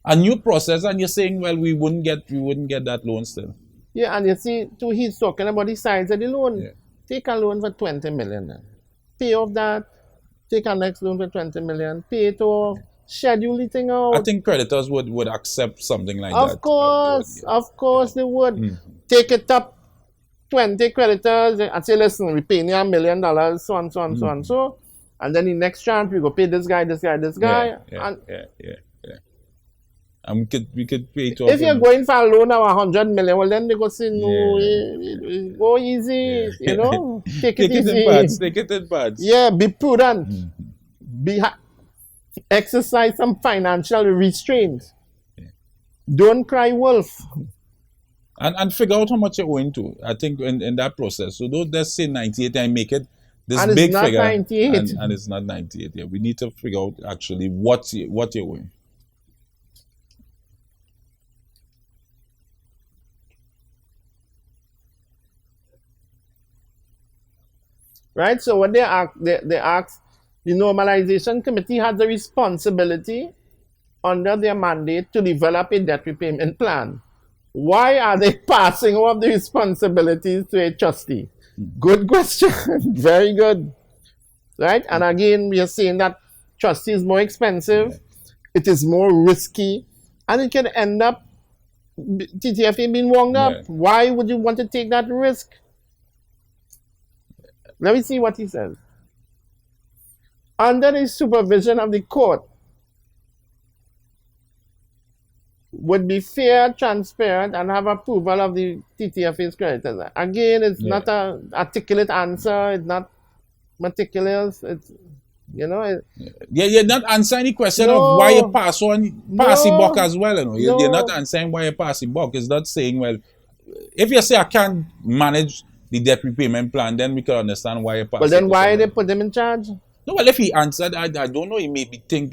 a new process, and you're saying, well, we wouldn't get that loan still. Yeah, and you see, too, he's talking about the size of the loan. Yeah. Take a loan for 20 million. Then. Pay off that. Take a next loan for 20 million. Pay it off. Schedule the thing out. I think creditors would accept something like that. Of course they would. Take it up 20 creditors and say, listen, we're paying you $1 million, so on. And then the next chance, we go pay this guy. Yeah. And we could pay it off. If you're going for a loan of 100 million, well, then they go say, no, go easy, you know, take it easy. Take it in parts. Yeah, be prudent. Exercise some financial restraint. Don't cry wolf. And figure out how much you're owing to. I think in that process. So don't just say 98 and make it this and big it's not figure. 98. And it's not 98. Yeah, we need to figure out actually what you're owing. Right? So what they ask, the normalization committee has the responsibility under their mandate to develop a debt repayment plan. Why are they passing off the responsibilities to a trustee? Good question. Very good. Right? And again, we are saying that trustee is more expensive, it is more risky, and it can end up TTFA being wound up. Yeah. Why would you want to take that risk? Let me see what he says. Under the supervision of the court, would be fair, transparent, and have approval of the TTFA's creditors. Again, it's not an articulate answer. It's not meticulous. It's, you know. You're not answering the question of why you pass the buck as well. You know, you're not answering why you pass the buck. It's not saying, well, if you say I can't manage the debt repayment plan, then we can understand why. But then why they put them in charge? No, well, if he answered, I don't know. He maybe think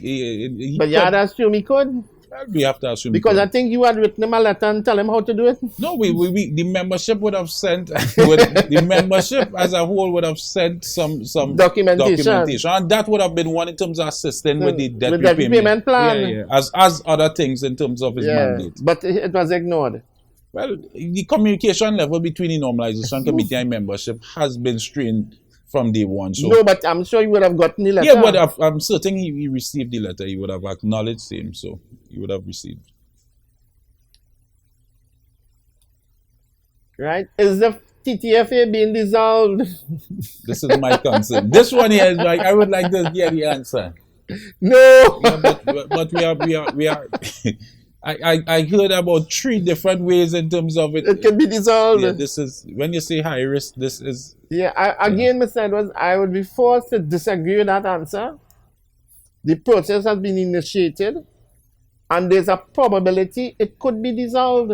but you had to assume he could. Well, we have to assume because I think you had written him a letter and tell him how to do it. No, we the membership would have sent the membership as a whole would have sent some documentation, and that would have been one in terms of assisting with the debt repayment plan. As other things in terms of his mandate. But it was ignored. Well, the communication level between the normalization committee and membership has been strained from day one. So no, but I'm sure you would have gotten the letter. Yeah, but I'm certain he received the letter. He would have acknowledged him, so he would have received. Right? Is the TTFA being dissolved? This is my concern. This one here is like, I would like to hear the answer. No. Yeah, but we are I heard about 3 different ways in terms of it. It can be dissolved. Yeah, this is, when you say high risk, this is... Yeah, Mr. Edwards, I would be forced to disagree with that answer. The process has been initiated, and there's a probability it could be dissolved.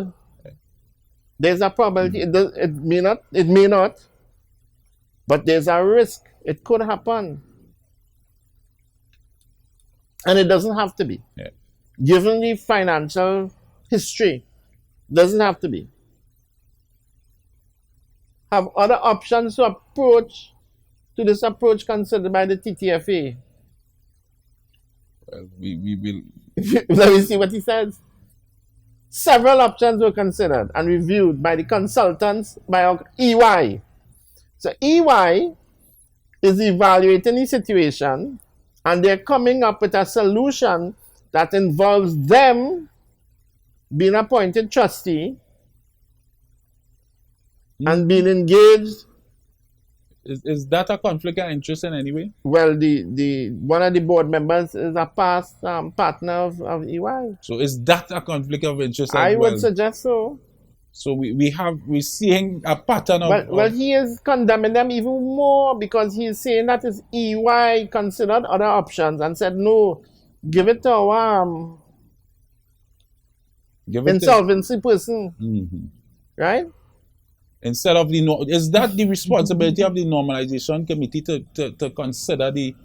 There's a probability, it may not, but there's a risk. It could happen. And it doesn't have to be. Yeah. Given the financial history, doesn't have to be. Have other options to this approach considered by the TTFA? Well, we will... Let me see what he says. Several options were considered and reviewed by the consultants by EY. So EY is evaluating the situation, and they're coming up with a solution that involves them being appointed trustee and being engaged. Is that a conflict of interest in any way? Well, the one of the board members is a past partner of EY. So is that a conflict of interest? I would suggest so. So we're seeing a pattern of... Well, he is condemning them even more because he's saying that is EY considered other options and said, no, give it to our insolvency person. Mm-hmm. Right? Instead of is that the responsibility of the normalization committee to consider the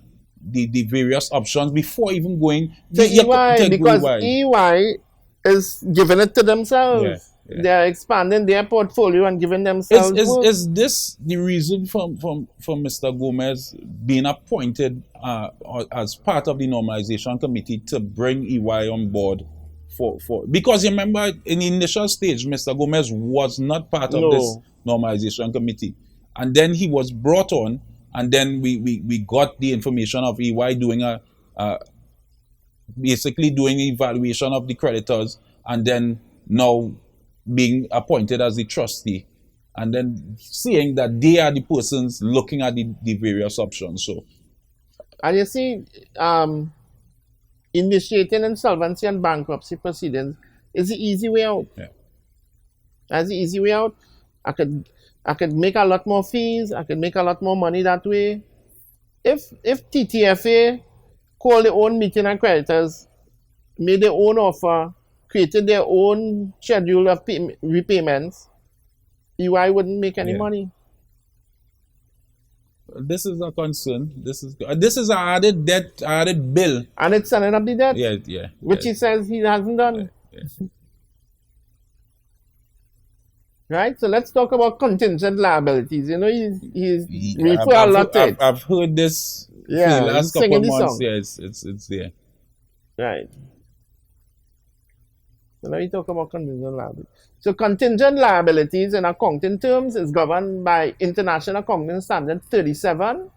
various options before even going to EY? Because EY is giving it to themselves. Yeah. Yeah. They are expanding their portfolio and giving themselves work. Is this the reason for Mr. Gomez being appointed as part of the normalization committee to bring EY on board for because you remember in the initial stage Mr. Gomez was not part of this normalization committee, and then he was brought on, and then we got the information of EY doing basically doing an evaluation of the creditors, and then now being appointed as the trustee, and then seeing that they are the persons looking at the various options. So, and you see, initiating insolvency and bankruptcy proceedings is the easy way out. Yeah. That's the easy way out. I could make a lot more fees. I could make a lot more money that way. If TTFA called their own meeting of creditors, made their own offer, created their own schedule of repayments, EY wouldn't make any money. This is a concern. This is an added debt, added bill, and it's sending up the debt. Yeah. Which he says he hasn't done. Yeah. Right. So let's talk about contingent liabilities. You know, he's referred a lot to it. I've heard this. Yeah, the last couple of months. Song. Yeah, it's there. Right. So now you talk about contingent liabilities. So contingent liabilities in accounting terms is governed by International Accounting Standard 37.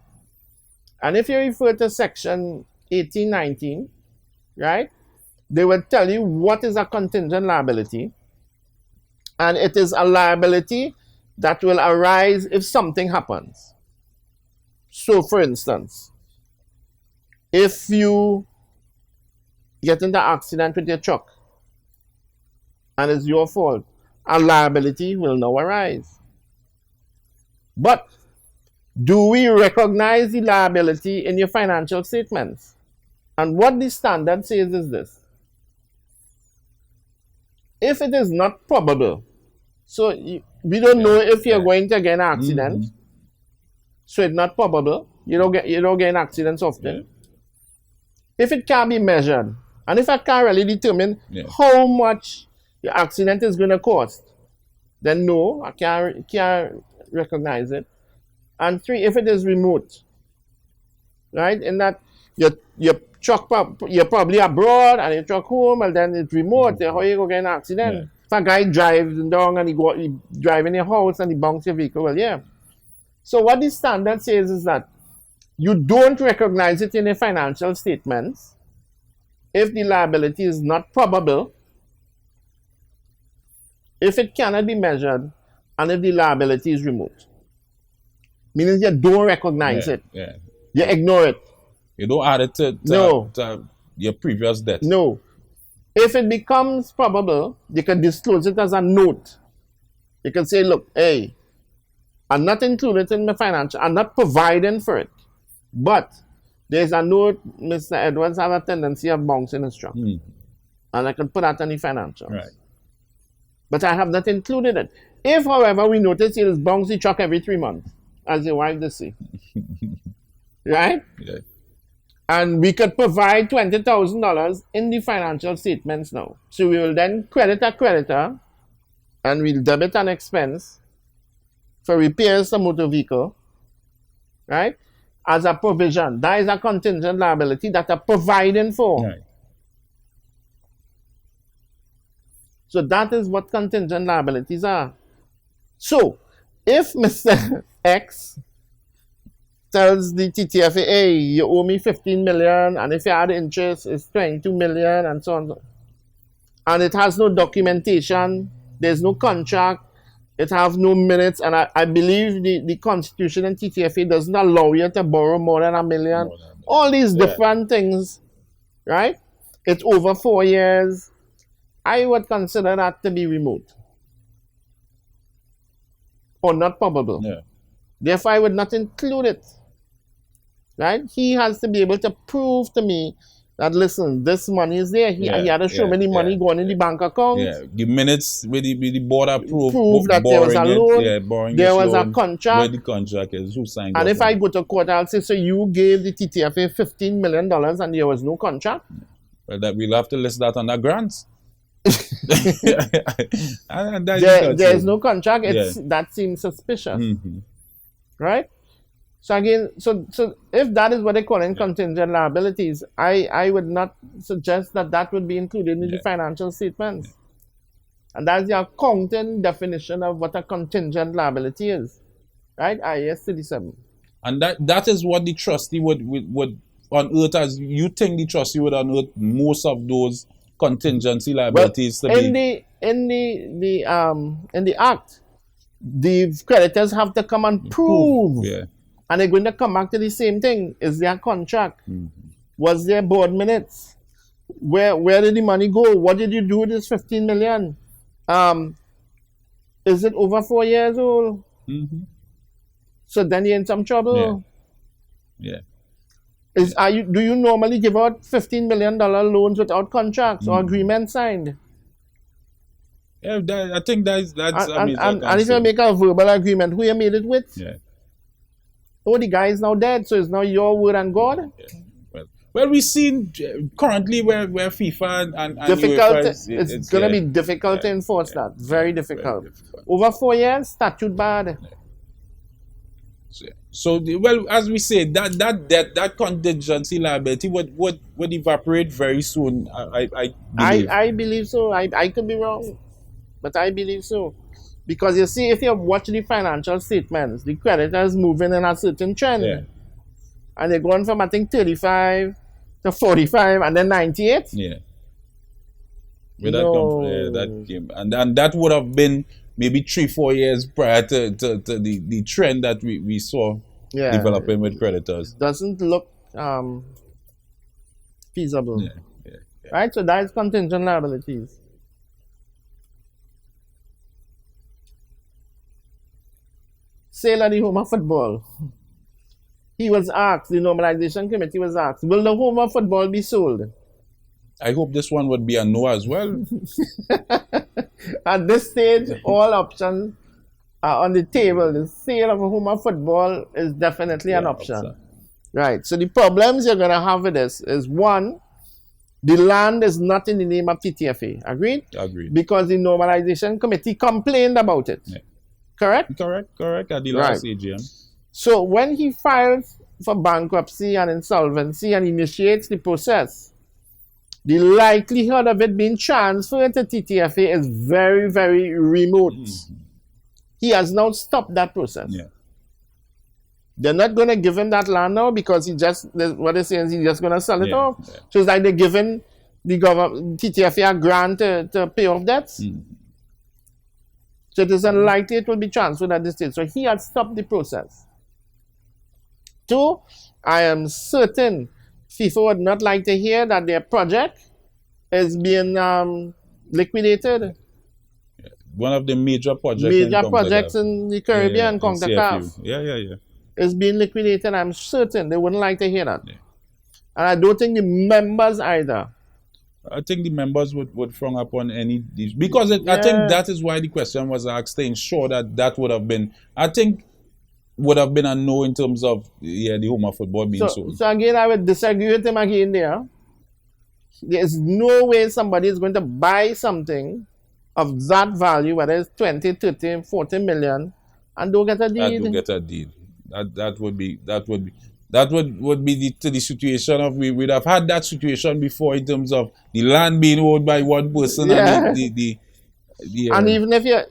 And if you refer to section 1819, right, they will tell you what is a contingent liability. And it is a liability that will arise if something happens. So for instance, if you get into an accident with your truck, and it's your fault, a liability will now arise. But do we recognize the liability in your financial statements? And what the standard says is this. If it is not probable, so we don't know if you're going to get an accident. So it's not probable. You don't get in accidents often. If it can be measured, and if I can't really determine how much the accident is going to cost, then no, I can't recognize it. And 3, if it is remote, right? In that your truck, you're probably abroad and your truck home, and then it's remote. How you go get an accident? If a guy drives down and he drive in your house and he bounce your vehicle, well, yeah. So what the standard says is that you don't recognize it in your financial statements if the liability is not probable, if it cannot be measured, and if the liability is remote. Meaning you don't recognize it. Yeah. You ignore it. You don't add it to your previous debt. No. If it becomes probable, you can disclose it as a note. You can say, look, hey, I'm not included in my financial, I'm not providing for it. But there's a note, Mr. Edwards has a tendency of bouncing his truck. And I can put that on the financials. Right. But I have not included it. If, however, we notice he is bouncing the truck every 3 months, as your wife does say. Right? Yeah. And we could provide $20,000 in the financial statements now. So we will then credit a creditor and we'll debit an expense for repairs to motor vehicle, right? As a provision. That is a contingent liability that are providing for. Right. So that is what contingent liabilities are. So if Mr. X tells the TTFA, hey, you owe me 15 million, and if you add interest, it's 22 million, and so on. And it has no documentation, there's no contract, it has no minutes, and I believe the Constitution and TTFA doesn't allow you to borrow more than $1 million. All these different things, right? It's over 4 years. I would consider that to be remote. Or not probable. Yeah. Therefore, I would not include it. Right? He has to be able to prove to me that, listen, this money is there. He had to show me the money going in the bank account. Yeah, the minutes with the board approved. Prove that there was a loan. Borrowing there was loan, a contract. where the contract is, who signed And off if on I it. go to court, I'll say, so you gave the TTFA $15 million and there was no contract? Well, that we'll have to list that under grants. And There's no contract. That seems suspicious. Right? So again, so if that is what they call in contingent liabilities, I would not suggest that would be included in the financial statements. And that's the accounting definition of what a contingent liability is. Right? IAS 37. And that is what the trustee would unearth, as you think the trustee would unearth most of those contingency liabilities. Well, in the act, the creditors have to come and prove. Yeah. And they're going to come back to the same thing. Is there a contract? Was there board minutes? Where did the money go? What did you do with this 15 million? Is it over 4 years old? So then you're in some trouble. Yeah. Do you normally give out $15 million loans without contracts or agreements signed? Yeah, I think that's and if you make a verbal agreement, who you made it with? Yeah. Oh, the guy is now dead, so it's now your word and God. Yeah. Well, we've seen currently where FIFA and difficult. UEFA It's going to be difficult to enforce that. Very difficult. Over 4 years, statute bad. So, well, as we say, that contingency liability would evaporate very soon. I believe so. I could be wrong, but I believe so. Because you see, if you watch the financial statements, the creditors moving in a certain trend. Yeah. And they're going from, I think, 35 to 45 and then 98. Yeah. That came. And that would have been maybe 3-4 years prior to the trend that we saw developing with creditors. Doesn't look feasible. Yeah. Right? So that is contingent liabilities. Sale of the home of football. He was asked, the normalization committee was asked, will the home of football be sold? I hope this one would be a no as well. At this stage, all options on the table, the sale of a Homa football is definitely an option. Right. So the problems you're going to have with this is one, the land is not in the name of TTFA. Agreed? Agreed. Because the normalization committee complained about it. Yeah. Correct? Correct. At the last AGM. So when he files for bankruptcy and insolvency and initiates the process, the likelihood of it being transferred to TTFA is very, very remote. He has now stopped that process. Yeah. They're not going to give him that land now because what they're saying is he's just going to sell it off. Yeah. So it's like they're giving the government, TTFA, a grant to pay off debts. So it is unlikely it will be transferred at this stage. So he has stopped the process. Two, I am certain FIFA would not like to hear that their project is being liquidated. One of the major projects in the Caribbean, CONCACAF. Yeah. Is being liquidated. I'm certain they wouldn't like to hear that. Yeah. And I don't think the members either. I think the members would frown upon any because I think that is why the question was asked to ensure that would have been, I think, would have been a no in terms of the Homa football being sold. So again, I would disagree with him again there. There's no way somebody is going to buy something of that value, whether it's 20, 30, 40 million, and don't get a deed. And don't get a deed. That would be the situation of we would have had that situation before in terms of the land being owned by one person and and even if you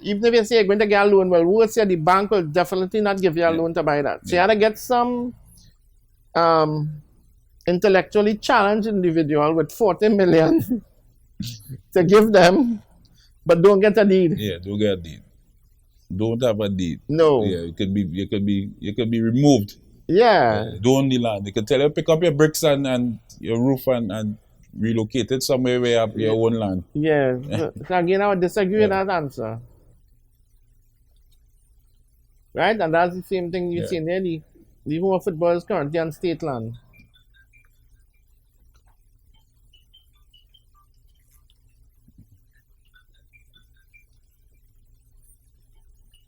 say you're going to get a loan, well, we would say the bank will definitely not give you a loan to buy that. So you had to get some intellectually challenged individual with 40 million to give them, but don't get a deed. Yeah, don't get a deed. Don't have a deed. No. Yeah, you could be removed. Yeah. Don't own the land. They can tell you pick up your bricks and your roof and relocate it somewhere where you have your own land. Yeah. So again, I would disagree with that answer. Right? And that's the same thing you see in there. The Homa football is currently on state land.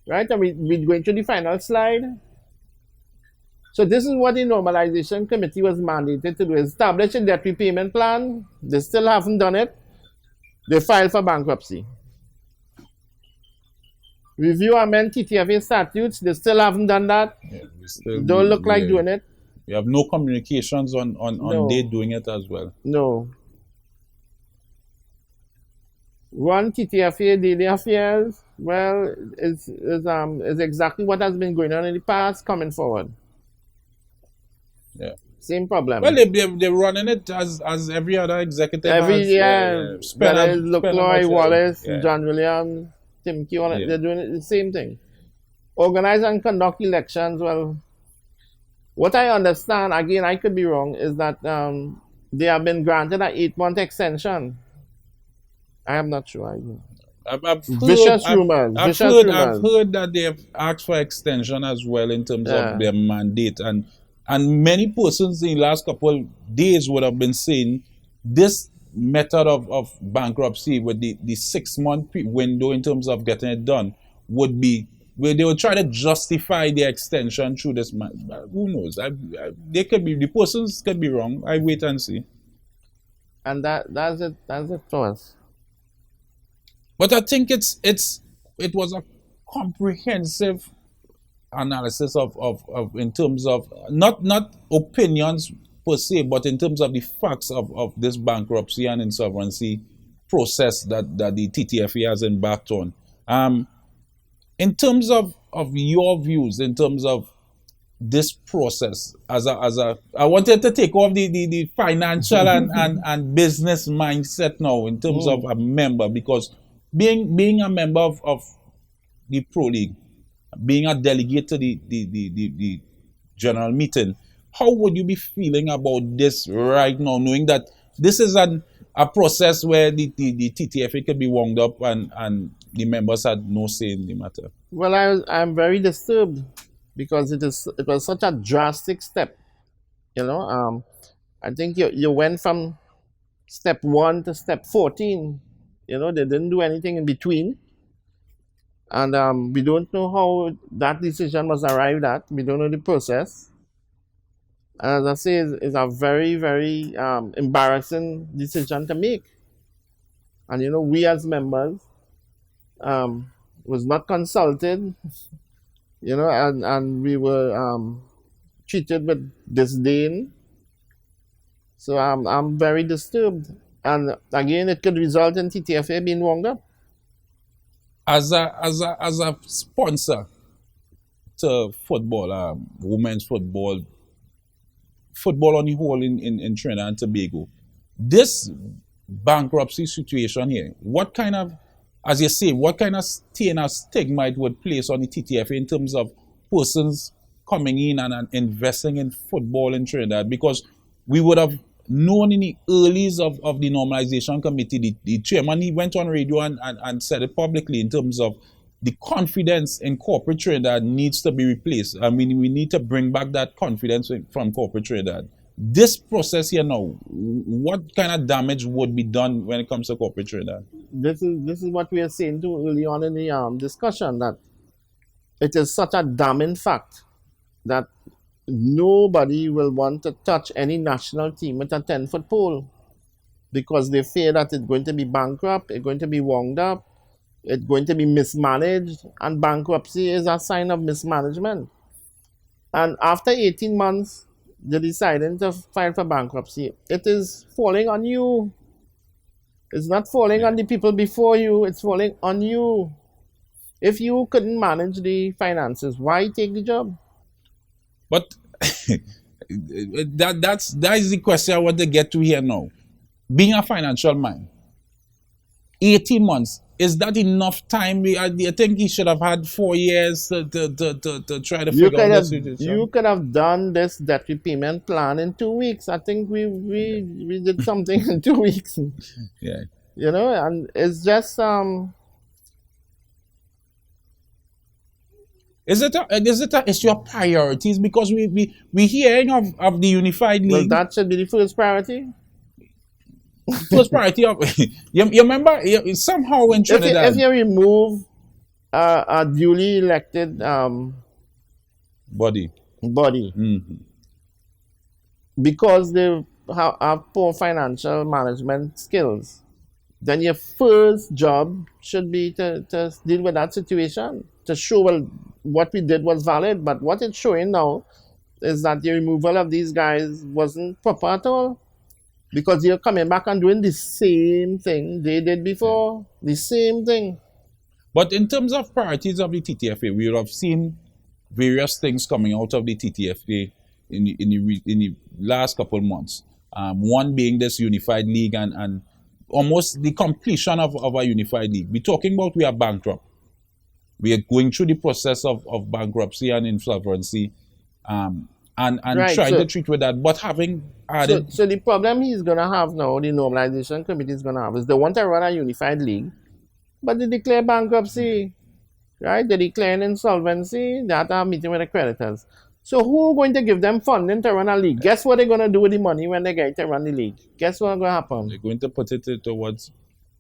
Right? And we're going to the final slide. So this is what the normalization committee was mandated to do: establish a debt repayment plan. They still haven't done it. They filed for bankruptcy. Review and amend TTFA statutes. They still haven't done that. Yeah, don't look like doing it. We have no communications on they doing it as well. No. Run TTFA daily affairs. Well, is exactly what has been going on in the past coming forward. Yeah. Same problem. Well, they're running it as every other executive. Lookloy, Wallace, John Williams, Tim Key, they're doing it, the same thing. Organize and conduct elections. Well, what I understand, again, I could be wrong, is that they have been granted an 8-month extension. I am not sure. I've heard that they have asked for extension as well in terms of their mandate, and many persons in the last couple of days would have been saying this method of bankruptcy with the 6-month window in terms of getting it done would be where they would try to justify the extension through this. Who knows? They could be, the persons could be wrong. I wait and see. And that's it for us. But I think it was a comprehensive analysis of in terms of not opinions per se, but in terms of the facts of this bankruptcy and insolvency process that the TTFA has embarked on. In terms of your views, in terms of this process, I wanted to take off the financial and business mindset now in terms of a member, because being a member of the Pro League, being a delegate to the general meeting, how would you be feeling about this right now, knowing that this is a process where the TTFA could be wound up and the members had no say in the matter? Well, I'm very disturbed because it was such a drastic step. I think you went from step 1 to step 14. They didn't do anything in between. And we don't know how that decision was arrived at. We don't know the process. And as I say, it's a very, very embarrassing decision to make. And you know, we as members was not consulted, you know, and we were treated with disdain. So I'm very disturbed. And again, it could result in TTFA being wound up. As a sponsor to football, women's football on the whole in Trinidad and Tobago, this bankruptcy situation here, what kind of, as you say, what kind of stain or stigma it would place on the TTFA in terms of persons coming in and investing in football in Trinidad? Because we would have known in the earlies of the normalization committee, the chairman, he went on radio and said it publicly in terms of the confidence in corporate Trinidad needs to be replaced. I mean, we need to bring back that confidence from corporate Trinidad. This process here now, what kind of damage would be done when it comes to corporate Trinidad? This is what we are saying too early on in the discussion, that it is such a damning fact that nobody will want to touch any national team with a 10-foot pole, because they fear that it's going to be bankrupt, it's going to be wound up, it's going to be mismanaged, and bankruptcy is a sign of mismanagement. And after 18 months, they're deciding to file for bankruptcy. It is falling on you. It's not falling on the people before you, it's falling on you. If you couldn't manage the finances, why take the job? But that is the question I want to get to here now. Being a financial man, 18 months, is that enough time? I think he should have had 4 years to try to figure out this situation. You could have done this debt repayment plan in 2 weeks. I think we did something in 2 weeks. Yeah. You know, and it's just Is it a issue of priorities? Because we hearing of the unified league. Well, that should be the first priority. First priority of you remember somehow in Trinidad. If you remove a duly elected body, mm-hmm. because they have poor financial management skills, then your first job should be to deal with that situation, to show, well, what we did was valid. But what it's showing now is that the removal of these guys wasn't proper at all, because you're coming back and doing the same thing they did before, the same thing. But in terms of priorities of the TTFA, we have seen various things coming out of the TTFA in the last couple of months. One being this unified league and almost the completion of a unified league. We're talking about we are bankrupt. We are going through the process of bankruptcy and insolvency, and right, trying to treat with that. But having added... So the problem he's going to have now, the normalization committee is going to have, is they want to run a unified league, but they declare bankruptcy, right? They declare insolvency, they have to have a meeting with the creditors. So who's going to give them funding to run a league? Guess what they're going to do with the money when they get to run the league? Guess what's going to happen? They're going to put it towards...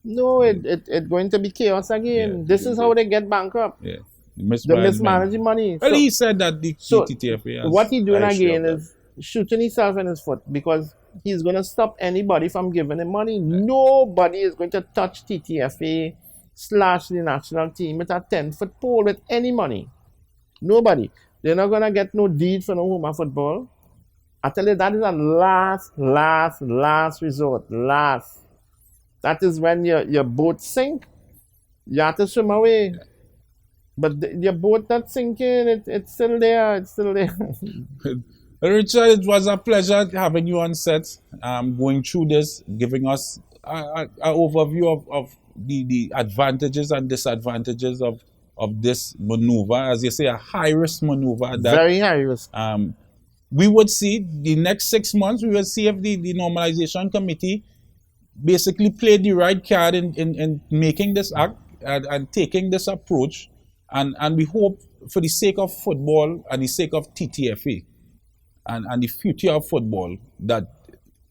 No, it's going to be chaos again. Yeah, this is how they get bankrupt. Yeah. The mismanaging money. Well, he said that the TTFA has... What he's doing again is shooting himself in his foot, because he's going to stop anybody from giving him money. Yeah. Nobody is going to touch TTFA / the national team with a 10-foot pole with any money. Nobody. They're not going to get no deed for no women football. I tell you, that is a last resort. Last. That is when your boat sink. You have to swim away. But your boat not sinking, it's still there. It's still there. Richard, it was a pleasure having you on set, going through this, giving us an overview of the advantages and disadvantages of this maneuver. As you say, a high-risk maneuver. Very high risk. We would see the next 6 months, we will see if the normalization committee basically played the right card in making this act and taking this approach. And we hope, for the sake of football and the sake of TTFA and the future of football, that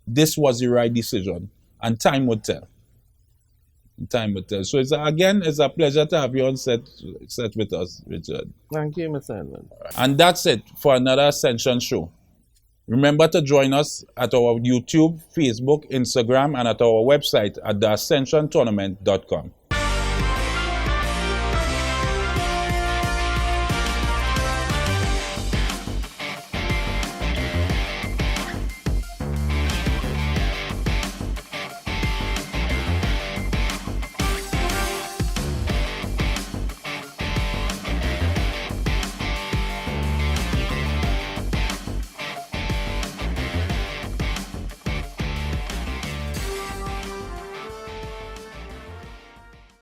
this was the right decision. And time would tell. Time will tell. So it's a pleasure to have you on set with us, Richard. Thank you, Mr. Edward. And that's it for another Ascension show. Remember to join us at our YouTube, Facebook, Instagram, and at our website at theascensiontournament.com.